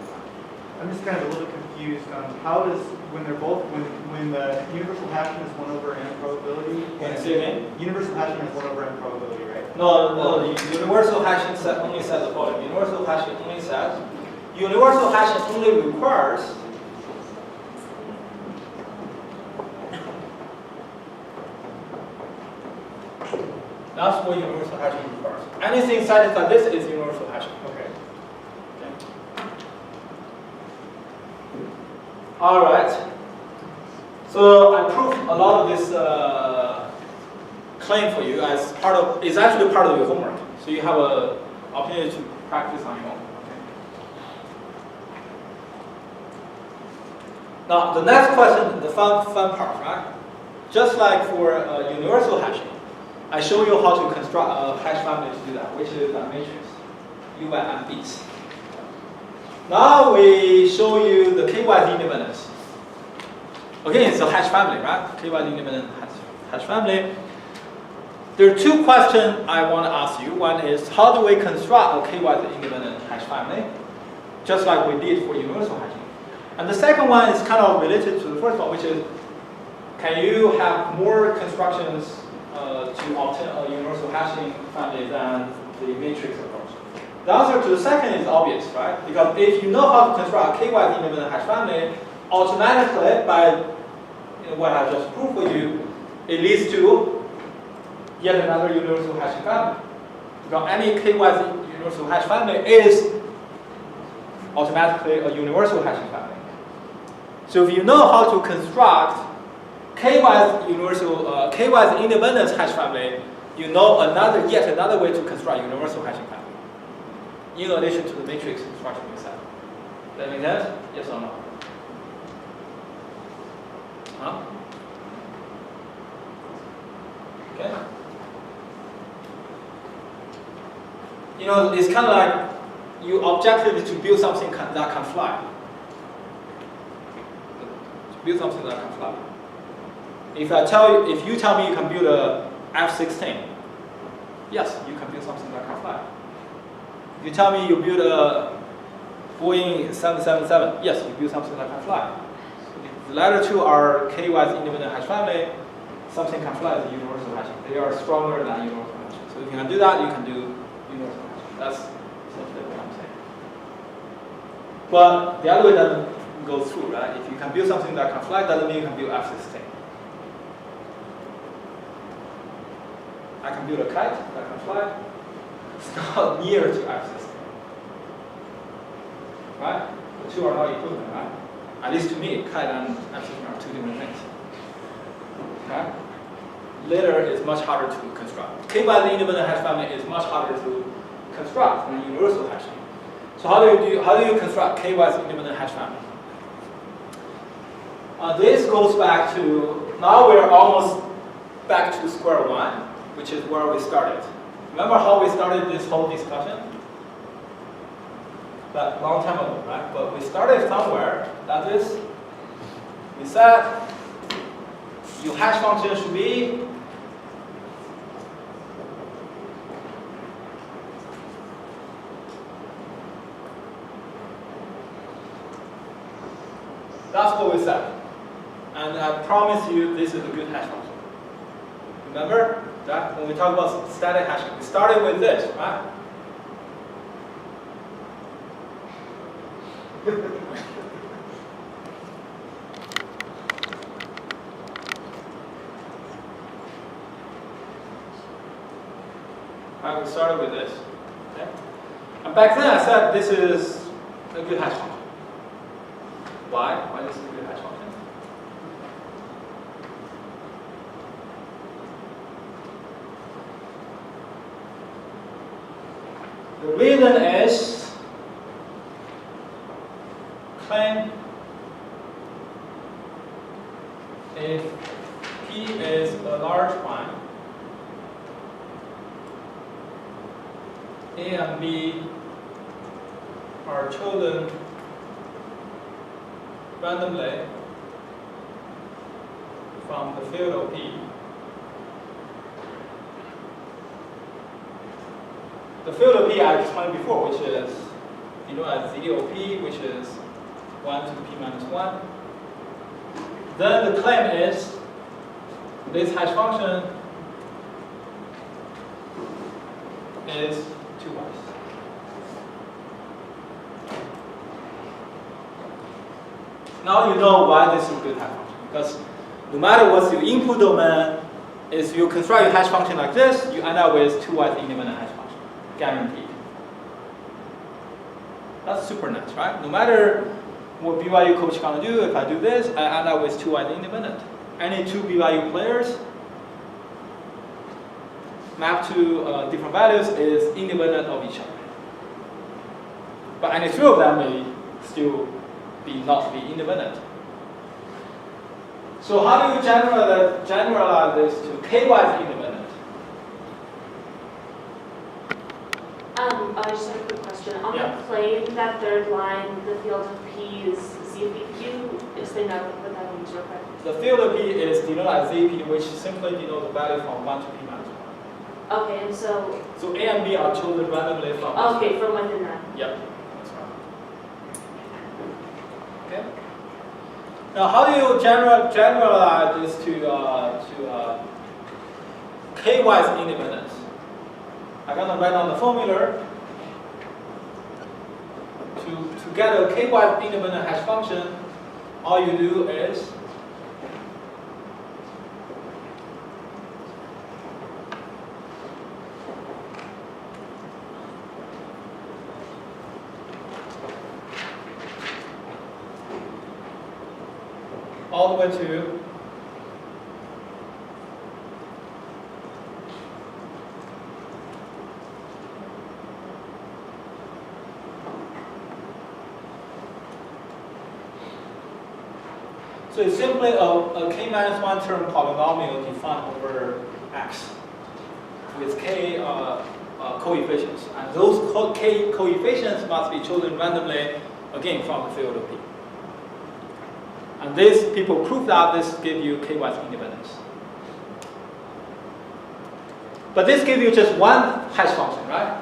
I'm just kind of a little confused on how does, when they're both, when the universal hashing is 1 over n probability. Can you say again? Universal hashing is 1 over n probability, right? No, the universal hashing only says the following. Universal hashing only says, universal hashing only requires that's what universal hashing requires. Anything satisfies this is universal hashing. Okay. All right. So I proved a lot of this claim for you as part of, it's actually part of your homework. So you have an opportunity to practice on your own. Okay. Now the next question, the fun part, right? Just like for universal hashing, I show you how to construct a hash family to do that, which is a matrix, U and B's. Now we show you the Pairwise independence. Again, it's a hash family, right? Pairwise independent hash family. There are 2 questions I want to ask you. One is, how do we construct a Pairwise independent hash family? Just like we did for universal hashing. And the second one is kind of related to the first one, which is, can you have more constructions to obtain a universal hashing family than the matrix approach? The answer to the second is obvious, right? Because if you know how to construct a Pairwise independent hash family, automatically by what I just proved for you, it leads to yet another universal hashing family. Because any Pairwise universal hash family is automatically a universal hashing family. So if you know how to construct K-wise universal, K-wise independence hash family, you know yet another way to construct universal hashing family, in addition to the matrix construction itself. Does that make sense? Yes or no? Huh? Okay. You know, it's kind of like you objected to build something that can fly. To build something that can fly. If you tell me you can build a F-16, yes, you can build something that can fly. If you tell me you build a Boeing 777, yes, you build something that can fly. The latter two are K-wise independent hash family. Something can fly is universal hashing. They are stronger than universal hashing. So if you can do that, you can do universal hashing. That's essentially what I'm saying. But the other way doesn't go through, right? If you can build something that can fly, doesn't mean you can build F-16. I can build a kite that can fly. It's not near to F-16. Right? The two are not equivalent, right? At least to me, kite and F-16 are two different things. Okay? Later is much harder to construct. K-wise independent hash family is much harder to construct than universal hashing. So how do you construct K-wise independent hash family? This goes back to, now we're almost back to square one, which is where we started. Remember how we started this whole discussion? That long time ago, right? But we started somewhere. That is, we said your hash function should be that's what we said. And I promise you this is a good hash function. Remember that when we talk about static hashing, we started with this, right? Right, we started with this. Okay? And back then I said this is a good hash function. Why? Why this is a good hash function? The reason is claim if P is a large prime, A and B are chosen randomly from the field of P. The field of P I explained before, which is as Z of P, which is 1 to the P minus 1. Then the claim is this hash function is 2y. Now you know why this is a good hash function. Because no matter what's your input domain, is you construct your hash function like this, you end up with 2y independent hash function. Guaranteed. That's super nice, right? No matter what BYU coach gonna do, if I do this, I end up with 2y independent. Any two BYU players mapped to different values is independent of each other. But any three of them may still not be independent. So how do you generalize this to K-wise independent? I just have a quick question. On Yeah. the claim, that third line, the field of P is ZP. Could you explain that, what that means real quick? The field of P is denoted as ZP, which simply denotes the value from 1 to P minus 1. Okay, and so, So A and B are chosen randomly from okay, from within that. Yep, that's right. Okay. Now, how do you generalize this to K-wise independence? I'm gonna write down the formula to get a K-wise independent hash function. All you do is all the way to So it's simply a k minus 1 term polynomial defined over x with k coefficients. And those k coefficients must be chosen randomly, again, from the field of P. And these people prove that this gives you k-wise independence. But this gives you just one hash function, right?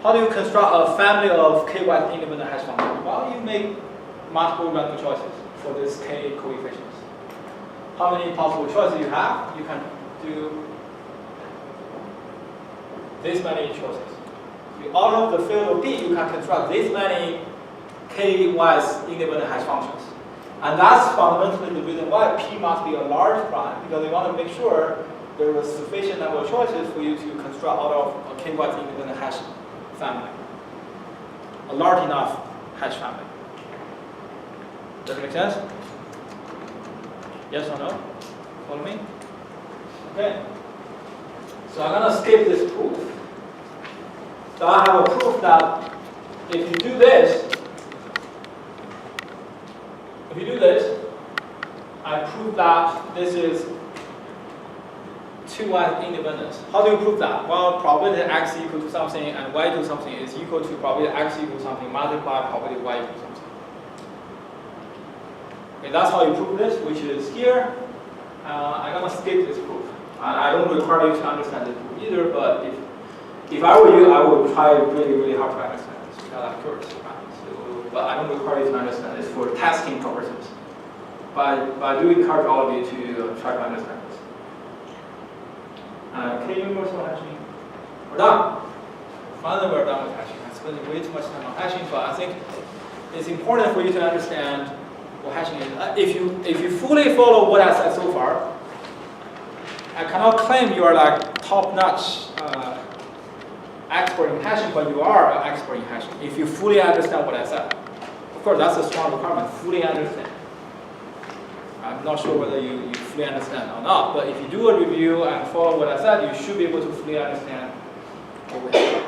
How do you construct a family of k-wise independent hash functions? Well, you make multiple random choices for these k coefficients. How many possible choices you have? You can do this many choices. Out of the field of P, you can construct this many k-wise independent hash functions. And that's fundamentally the reason why P must be a large prime, because we want to make sure there is sufficient number of choices for you to construct out of a k-wise independent hash family. A large enough hash family. Does that make sense? Yes or no? Follow me? Okay. So I'm going to skip this proof. So I have a proof that if you do this, I prove that this is two-wise independence. How do you prove that? Well, probability x equal to something and y to something is equal to probability x equal to something multiplied probability y equal to something. Okay, that's how you prove this, which is here. I'm going to skip this proof. And I don't require you to understand this proof either, but if I were you, I would try really, really hard to understand this because I'm curious. Right? So, but I don't require you to understand this for testing purposes. But I do encourage all of you to try to understand this. Can you remember some hashing? We're done. Finally, we're done with hashing. I'm spending way too much time on hashing, but I think it's important for you to understand what hashing is. If you fully follow what I said so far, I cannot claim you are like top-notch expert in hashing, but you are an expert in hashing. If you fully understand what I said, of course, that's a strong requirement. Fully understand. I'm not sure whether you fully understand or not, but if you do a review and follow what I said, you should be able to fully understand what we have.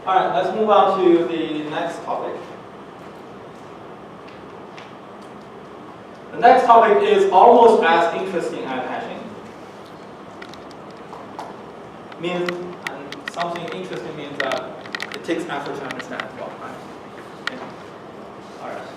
All right, let's move on to the next topic. The next topic is almost as interesting as hashing. Means, and something interesting means that it takes effort to understand as well, right? Okay. All right.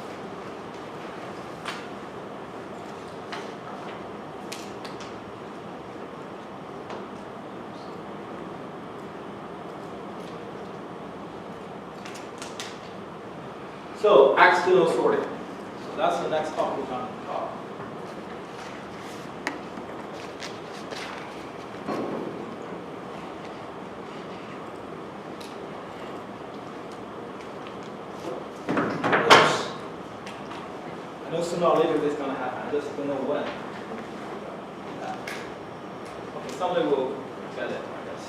So, external sorting. So that's the next topic we're going to talk. I know sooner or later this is going to happen. I just don't know when. Okay, someday we'll get it, I guess.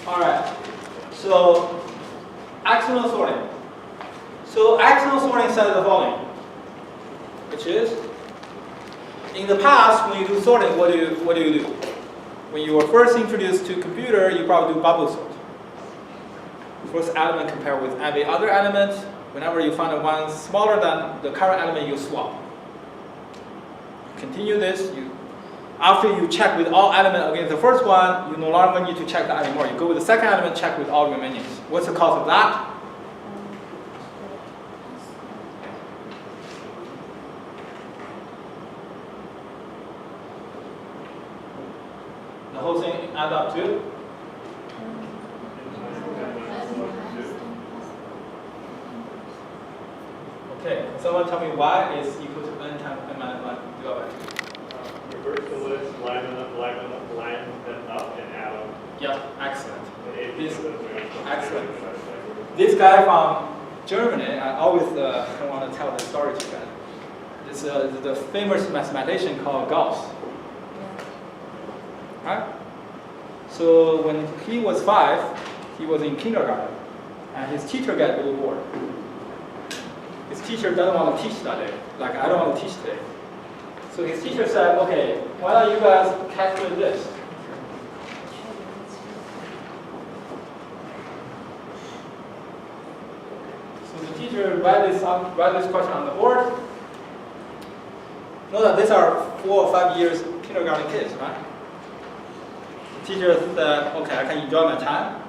All right. So, external sorting. So, external sorting says the following, which is, in the past, when you do sorting, what do you do? When you were first introduced to computer, you probably do bubble sort. First element compared with every other element. Whenever you find one smaller than the current element, you swap. Continue this. After you check with all elements against the first one, you no longer need to check that anymore. You go with the second element, check with all remaining. What's the cause of that? The whole thing adds up to? Okay, someone tell me y is equal to n times n minus 1 divided by 2. Reverse the list, line them up, and add them. Yeah, excellent. This, Excellent. This guy from Germany, I always want to tell this story to you guys. This is the famous mathematician called Gauss. Right? So when he was 5, he was in kindergarten, and his teacher got really bored. his teacher doesn't want to teach that day. Like, I don't want to teach today. So his teacher said, okay, why don't you guys calculate this? So the teacher write this question on the board. Know that these are 4 or 5 years kindergarten kids, right? The teacher said, okay, I can enjoy my time.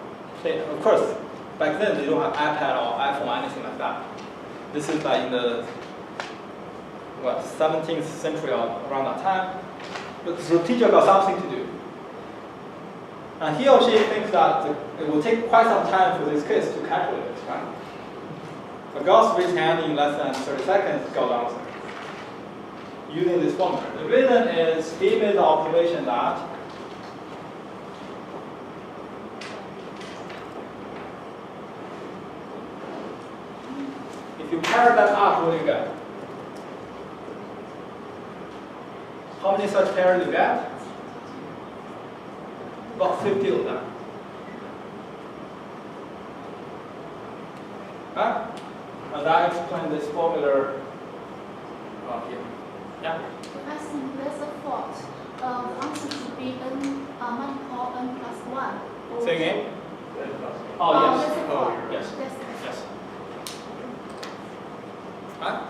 Of course, back then they don't have iPad or iPhone or anything like that. This is like in the 17th century or around that time. But so the teacher got something to do. And he or she thinks that it will take quite some time for these kids to calculate this, right? A Gauss raised hand in less than 30 seconds got the answer using this formula. The reason is he made the observation that if you pair them up, what do you get? How many such pairs do you get? About 50 of them. Right? And that explains this formula here. Yeah? I think there's a fault. The answer should be n multiple n plus 1. Say again? Oh, Oh, yes. there's a fault. Yes. Yes. Right?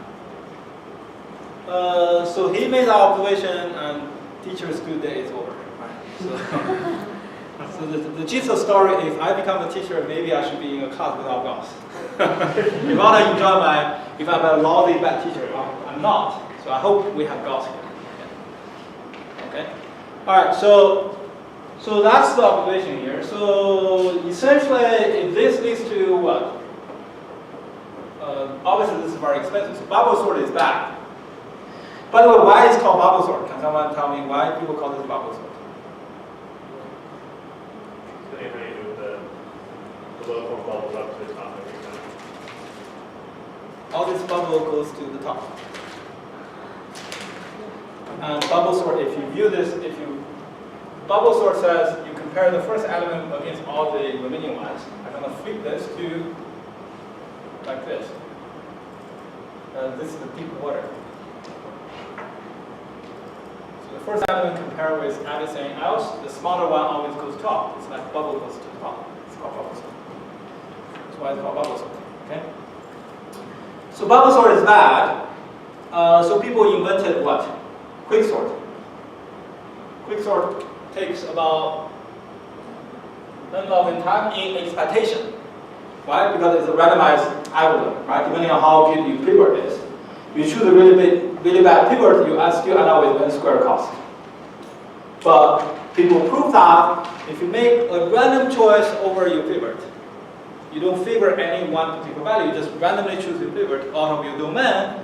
So he made the observation, and teacher's good day is over. Right? So the gist of the story is, I become a teacher, maybe I should be in a class without Gauss. If I want to enjoy if I'm a lousy bad teacher, I'm not. So I hope we have Gauss here. Okay. All right. So that's the observation here. So essentially, if this leads to what? Obviously, this is very expensive. So bubble sort is bad. By the way, why is it called bubble sort? Can someone tell me why people call this bubble sort? So they may do the low form bubbles up to the top every time. All this bubble goes to the top. And bubble sort, if you view this, bubble sort says you compare the first element against all the remaining ones. I'm going to flip this to like this. This is the deep water. So the first element compare with everything else. The smaller one always goes top. It's like bubble goes to the top. It's called bubble sort. That's why it's called bubble sort. Okay. So bubble sort is bad. So people invented what? Quick sort. Quick sort takes about n log n time in expectation. Why? Because it's a randomized algorithm, right? Depending on how good your pivot is. You choose a really bad pivot, you still end up with n squared cost. But people prove that if you make a random choice over your pivot, you don't favor any one particular value, you just randomly choose your pivot out of your domain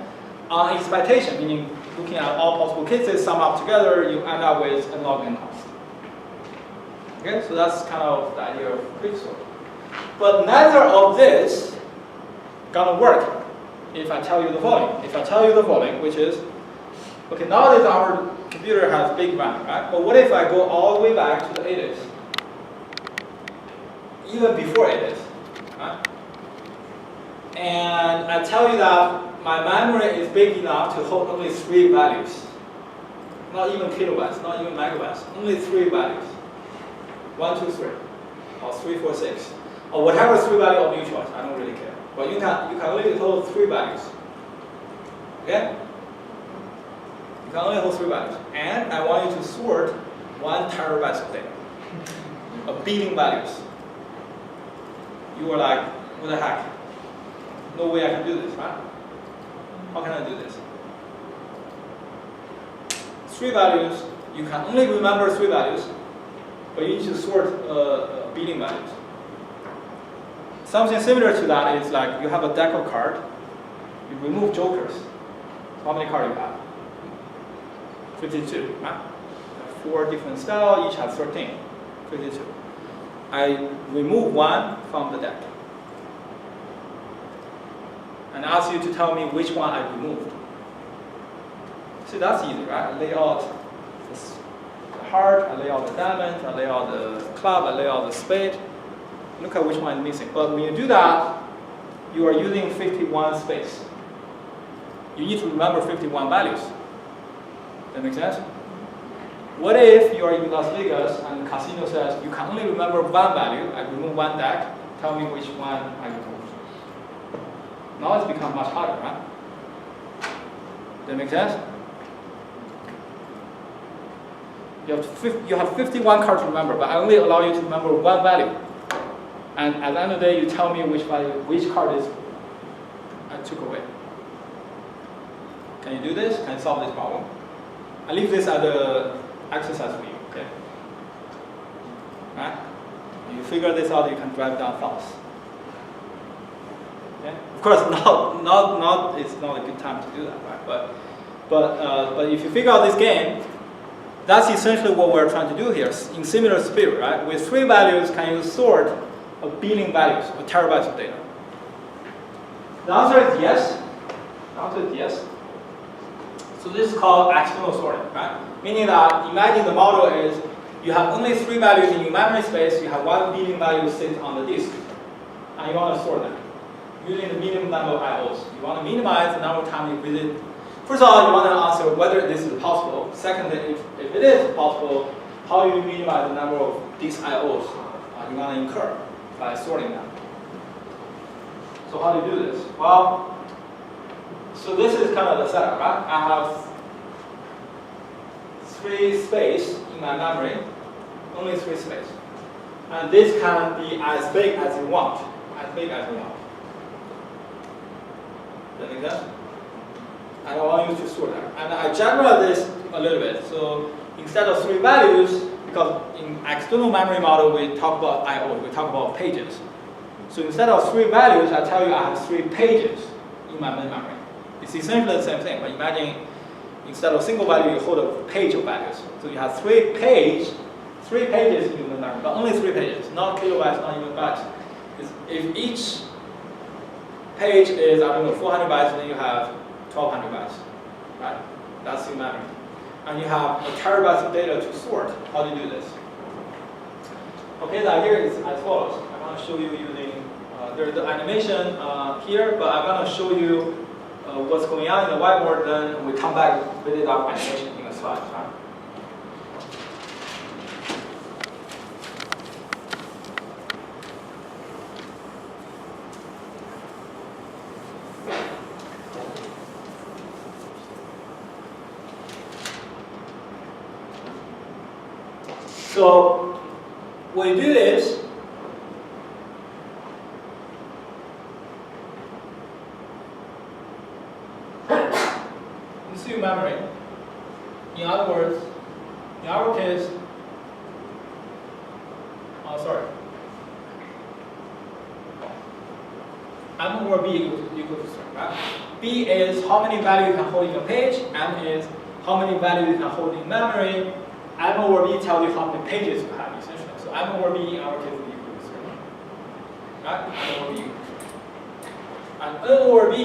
on expectation, meaning looking at all possible cases, sum up together, you end up with n log n cost. Okay, so that's kind of the idea of quick sort. But neither of this gonna work if I tell you the following. If I tell you the following, which is, okay, nowadays our computer has big RAM, right? But what if I go all the way back to the 80s? Even before 80s, right? And I tell you that my memory is big enough to hold only 3 values. Not even kilobytes, not even megabytes, only 3 values. 1, 2, 3, or 3, 4, 6, or whatever 3 value of your choice. I don't really care. But you can only hold 3 values. Okay? You can only hold 3 values, and I want you to sort 1 terabyte of data, a billion values. You are like, what the heck? No way I can do this, right? How can I do this? 3 values. You can only remember 3 values. But you need to sort billion values. Something similar to that is like you have a deck of cards. You remove jokers. How many cards you have? 52, right? 4 different styles, each has 13. 52. I remove 1 from the deck. And ask you to tell me which one I removed. See, that's easy, right? I lay out the heart, I lay out the diamond, I lay out the club, I lay out the spade. Look at which one is missing. But when you do that, you are using 51 space. you need to remember 51 values. That make sense? What if you are in Las Vegas and the casino says you can only remember one value, I remove one deck, tell me which one I can hold. Now it's become much harder, right? That make sense? You have 51 cards to remember, but I only allow you to remember one value. And at the end of the day, you tell me which value, which card is I took away. Can you do this? Can you solve this problem? I leave this as an exercise for you, okay? Right? You figure this out, you can drive down thoughts. Okay? Of course, it's not a good time to do that, right? But if you figure out this game, that's essentially what we're trying to do here, in similar spirit, right? With 3 values, can you sort a billion values, or terabytes of data? The answer is yes. The answer is yes. So this is called external sorting, right? Meaning that imagine the model is you have only 3 values in your memory space, you have 1 billion values sit on the disk, and you want to sort them using the minimum number of IOs. You want to minimize the number of times you visit. First of all, you want to answer whether this is possible. Secondly, if it is possible, how do you minimize the number of these IOs you want to incur by sorting them? So how do you do this? Well, so this is kind of the setup, right? I have 3 space in my memory, only 3 space. And this can be as big as you want, as big as you want. Does that make sense? And I want you to sort them. And I generalize this a little bit. So instead of 3 values, because in external memory model we talk about I/O, we talk about pages. So instead of 3 values, I tell you I have 3 pages in my main memory. It's essentially the same thing, but imagine instead of single value, you hold a page of values. So you have 3 pages in your main memory, but only 3 pages, not kilobytes, not even bytes. If each page is, I don't know, 400 bytes, then you have 1200 bytes, right? That's your memory. And you have a terabyte of data to sort. How do you do this? Okay, the idea is as follows. I'm going to show you using, there's the animation here, but I'm going to show you what's going on in the whiteboard, then we come back with our animation in a slide, right? So what you do is, this is your memory. In other words, in our case, M over B equal to 3, right? B is how many values you can hold in a page, M is how many values you can hold in memory, M over B tells you how many pages you have, essentially. So M over B in our case will equal to 3. Right? M over B equal to 3. And N over B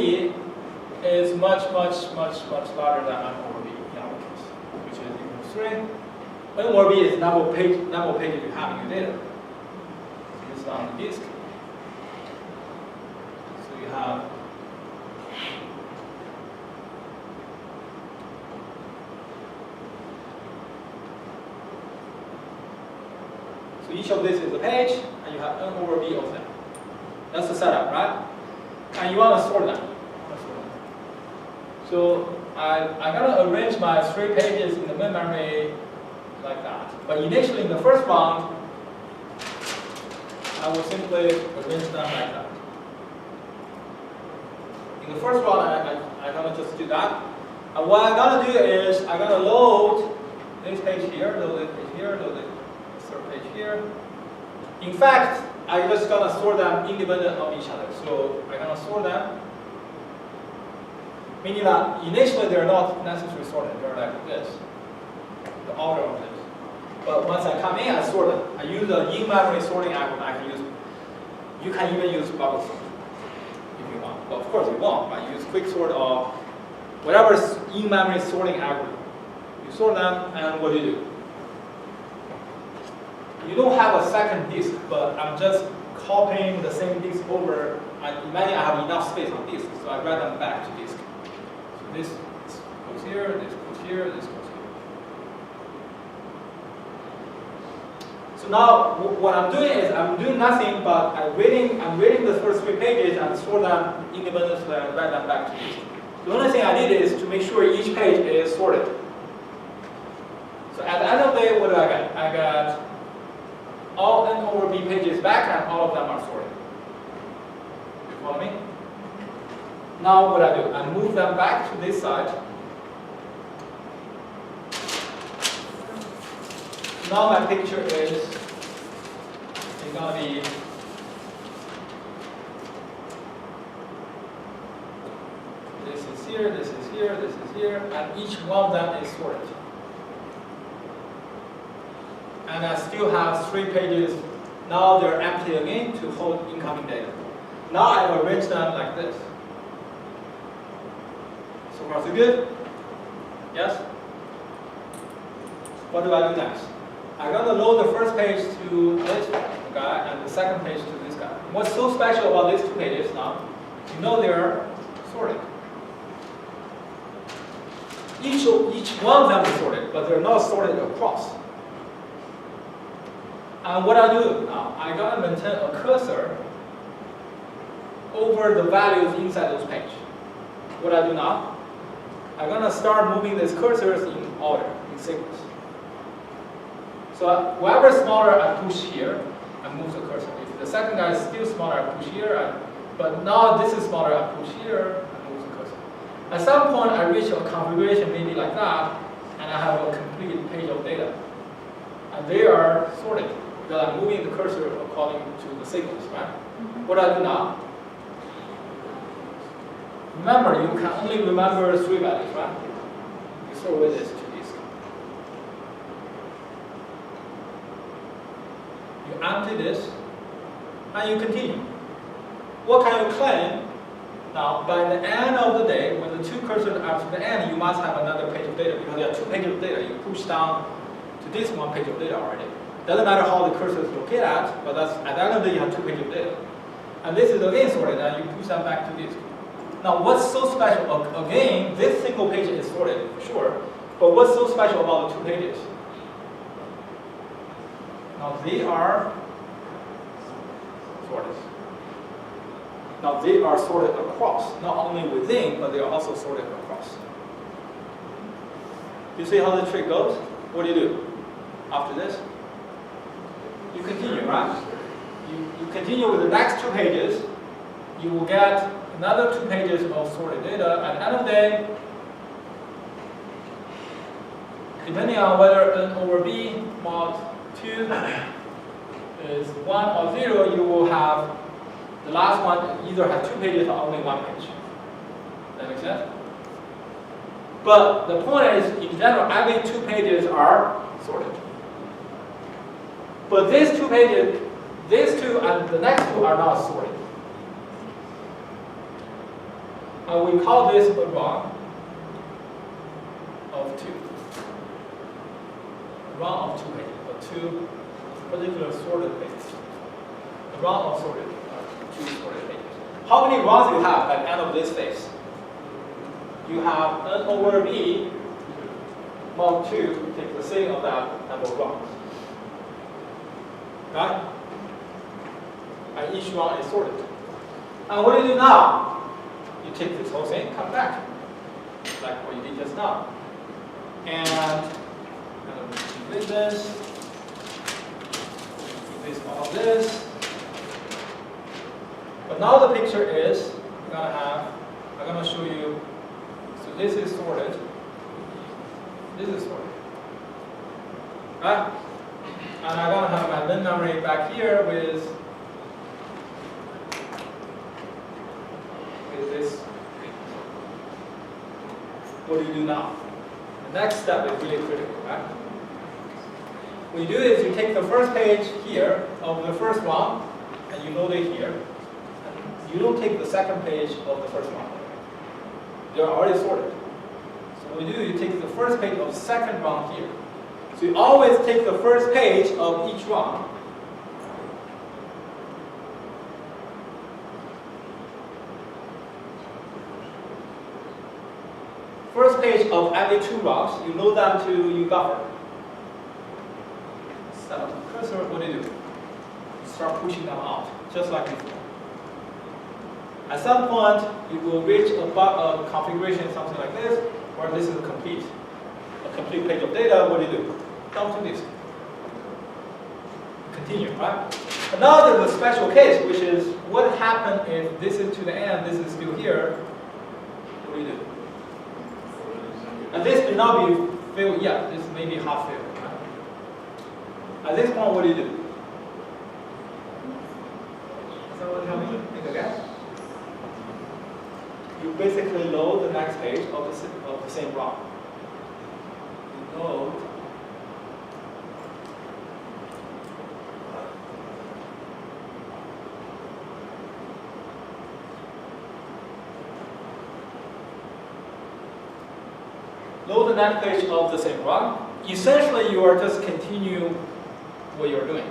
is much larger than M over B in our case, which is equal to 3. N over B is number of pages you have in your data. So this is on the disk. So you have each of this is a page, and you have N over B of them. That's the setup, right? And you want to sort them. So I'm going to arrange my 3 pages in the main memory like that. But initially, in the first round, I will simply arrange them like that. In the first round, I'm going to just do that. And what I'm going to do is I'm going to load this page here, load this page here, load this page here. In fact, I'm just going to sort them independent of each other. So I'm going to sort them, meaning that initially they're not necessarily sorted. They're like this, the order of this. But once I come in, I sort them. I use the in-memory sorting algorithm. You can even use bubble sort if you want. But of course you won't, but use quick sort or whatever in-memory sorting algorithm. You sort them, and what do? You don't have a second disk, but I'm just copying the same disk over. Imagine I have enough space on disk, so I write them back to disk. So this goes here, this goes here, this goes here. So now what I'm doing is I'm doing nothing but I'm reading the first 3 pages and sort them independently and write them back to this. The only thing I did is to make sure each page is sorted. So at the end of the day, what do I get? I got all N over B pages back and all of them are sorted. You follow me? Now what I do? I move them back to this side. Now my picture is gonna be this is here, this is here, this is here, and each one of them is sorted. And I still have 3 pages. Now they're empty again to hold incoming data. Now I arrange them like this. So far so good? Yes? What do I do next? I'm going to load the first page to this guy and the second page to this guy. What's so special about these 2 pages now? You know they're sorted. Each one of them is sorted, but they're not sorted across. And what I do now, I'm going to maintain a cursor over the values inside those pages. What I do now, I'm going to start moving these cursors in order, in sequence. So whoever is smaller, I push here and move the cursor. If the second guy is still smaller, I push here. But now this is smaller, I push here and move the cursor. At some point, I reach a configuration maybe like that, and I have a complete page of data. And they are sorted because I'm moving the cursor according to the sequence, right? What I do now? Remember, you can only remember 3 values, right? You sort with this to this. You empty this, and you continue. What can you claim? Now, by the end of the day, when the 2 cursors are to the end, you must have another page of data because you have 2 pages of data. You push down to this 1 page of data already. Doesn't matter how the cursor is located at, but that's, at the end of the day, you have 2 pages of data. And this is again sorted, and you push them back to this. Now, what's so special? Again, this single page is sorted, for sure. But what's so special about the 2 pages? Now, they are sorted. Now, they are sorted across, not only within, but they are also sorted across. You see how the trick goes? What do you do after this? You continue, right? You continue with the next 2 pages. You will get another 2 pages of sorted data. At the end of the day, depending on whether N over B mod 2 is 1 or 0, you will have the last one either have 2 pages or only 1 page. That makes sense? But the point is, in general, every 2 pages are sorted. But these 2 pages, these 2 and the next 2 are not sorted. And we call this a run of 2. Run of 2 pages, or 2 particular sorted pages. The run of sorted, 2 sorted pages. How many runs do you have at the end of this phase? You have N over B mod 2 take the same of that number of runs. Right? And each run is sorted. And what do you do now? You take this whole thing, come back, like what you did just now. And I'm going to delete this, all of this. But now the picture is, I'm going to show you, so this is sorted, this is sorted. Right? And I'm going to have my bin memory back here with this. What do you do now? The next step is really critical, right? What you do is you take the first page here of the first one and you load it here. And you don't take the second page of the first one. They're already sorted. So what you do, you take the first page of the second round here. So you always take the first page of each round. page of every 2 rounds, you load them to your buffer. Set up the cursor, what do? You start pushing them out, just like before. At some point, you will reach a configuration, something like this, where this is a complete page of data. What do? Dump to disk. Continue, right? But now there's a special case, which is what happens if this is to the end, this is still here. What do? And this may not be filled yet. This may be half filled. Right? At this point, what do? Someone tell me? Think again. You basically load the next page of the same ROM. You load. Load the next page of the same ROM. Essentially, you are just continue what you're doing.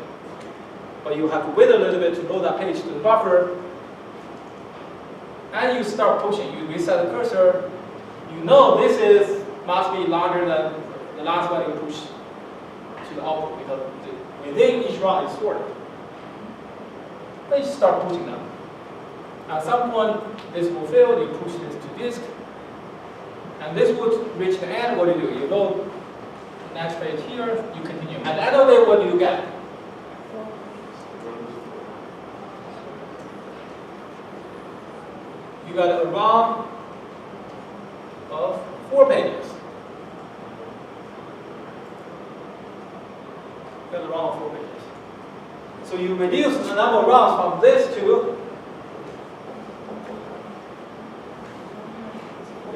But you have to wait a little bit to load that page to the buffer. And you start pushing. You reset the cursor. You know this must be larger than the last one you push to the output because within each ROM is sorted. Then you start pushing them. At some point, this will fill. You push this to disk. And this would reach the end. What do? You load the next page here. You continue. At the end of it, what do you get? You got a ROM of 4 pages. You got a ROM of 4 pages. So you reduce the number of ROMs from this to you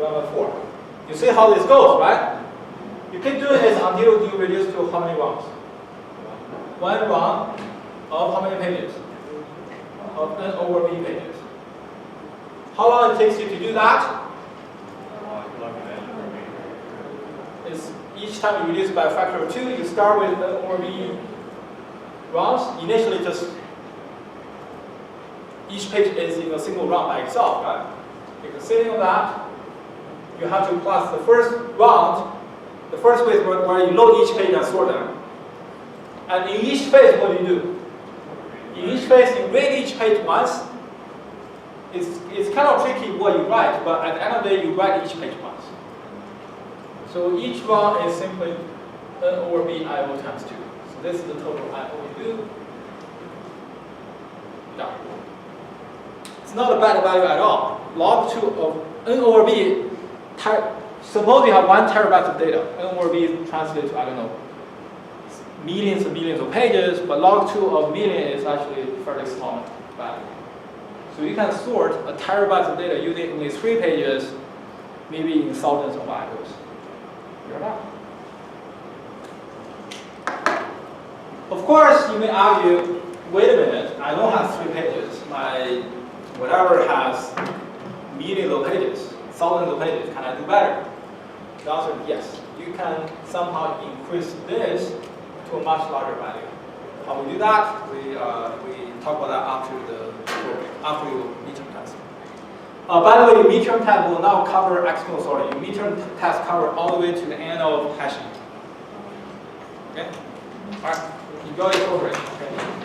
have a 4. You see how this goes, right? You keep doing this until you reduce to how many ROMs? 1 ROM of how many pages? Of N over B pages. How long it takes you to do that? Is each time you reduce by a factor of 2, you start with N over B ROMs. Initially, just each page is in a single ROM by itself, right? Because sitting on that, you have to plus the first round, the first phase where you load each page and sort them. And in each phase, what do? In each phase, you read each page once. It's kind of tricky what you write, but at the end of the day, you write each page once. So each ROM is simply N over B IO times 2. So this is the total IO you do. Done. It's not a bad value at all. Log 2 of N over B. Suppose you have 1 terabyte of data. N over B translates to, I don't know, millions and millions of pages, but log 2 of million is actually a fairly small value. So you can sort a terabyte of data using only 3 pages, maybe in thousands of IOs. You're done. Of course, you may argue, wait a minute, I don't have 3 pages. My whatever has millions of pages, thousands of pages. Can I do better? The answer is yes. You can somehow increase this to a much larger value. How we do that? We talk about that after your midterm test. By the way, your midterm test will now cover external sorting. Your midterm test cover all the way to the end of hashing. Okay? All right. Enjoy your program. Okay.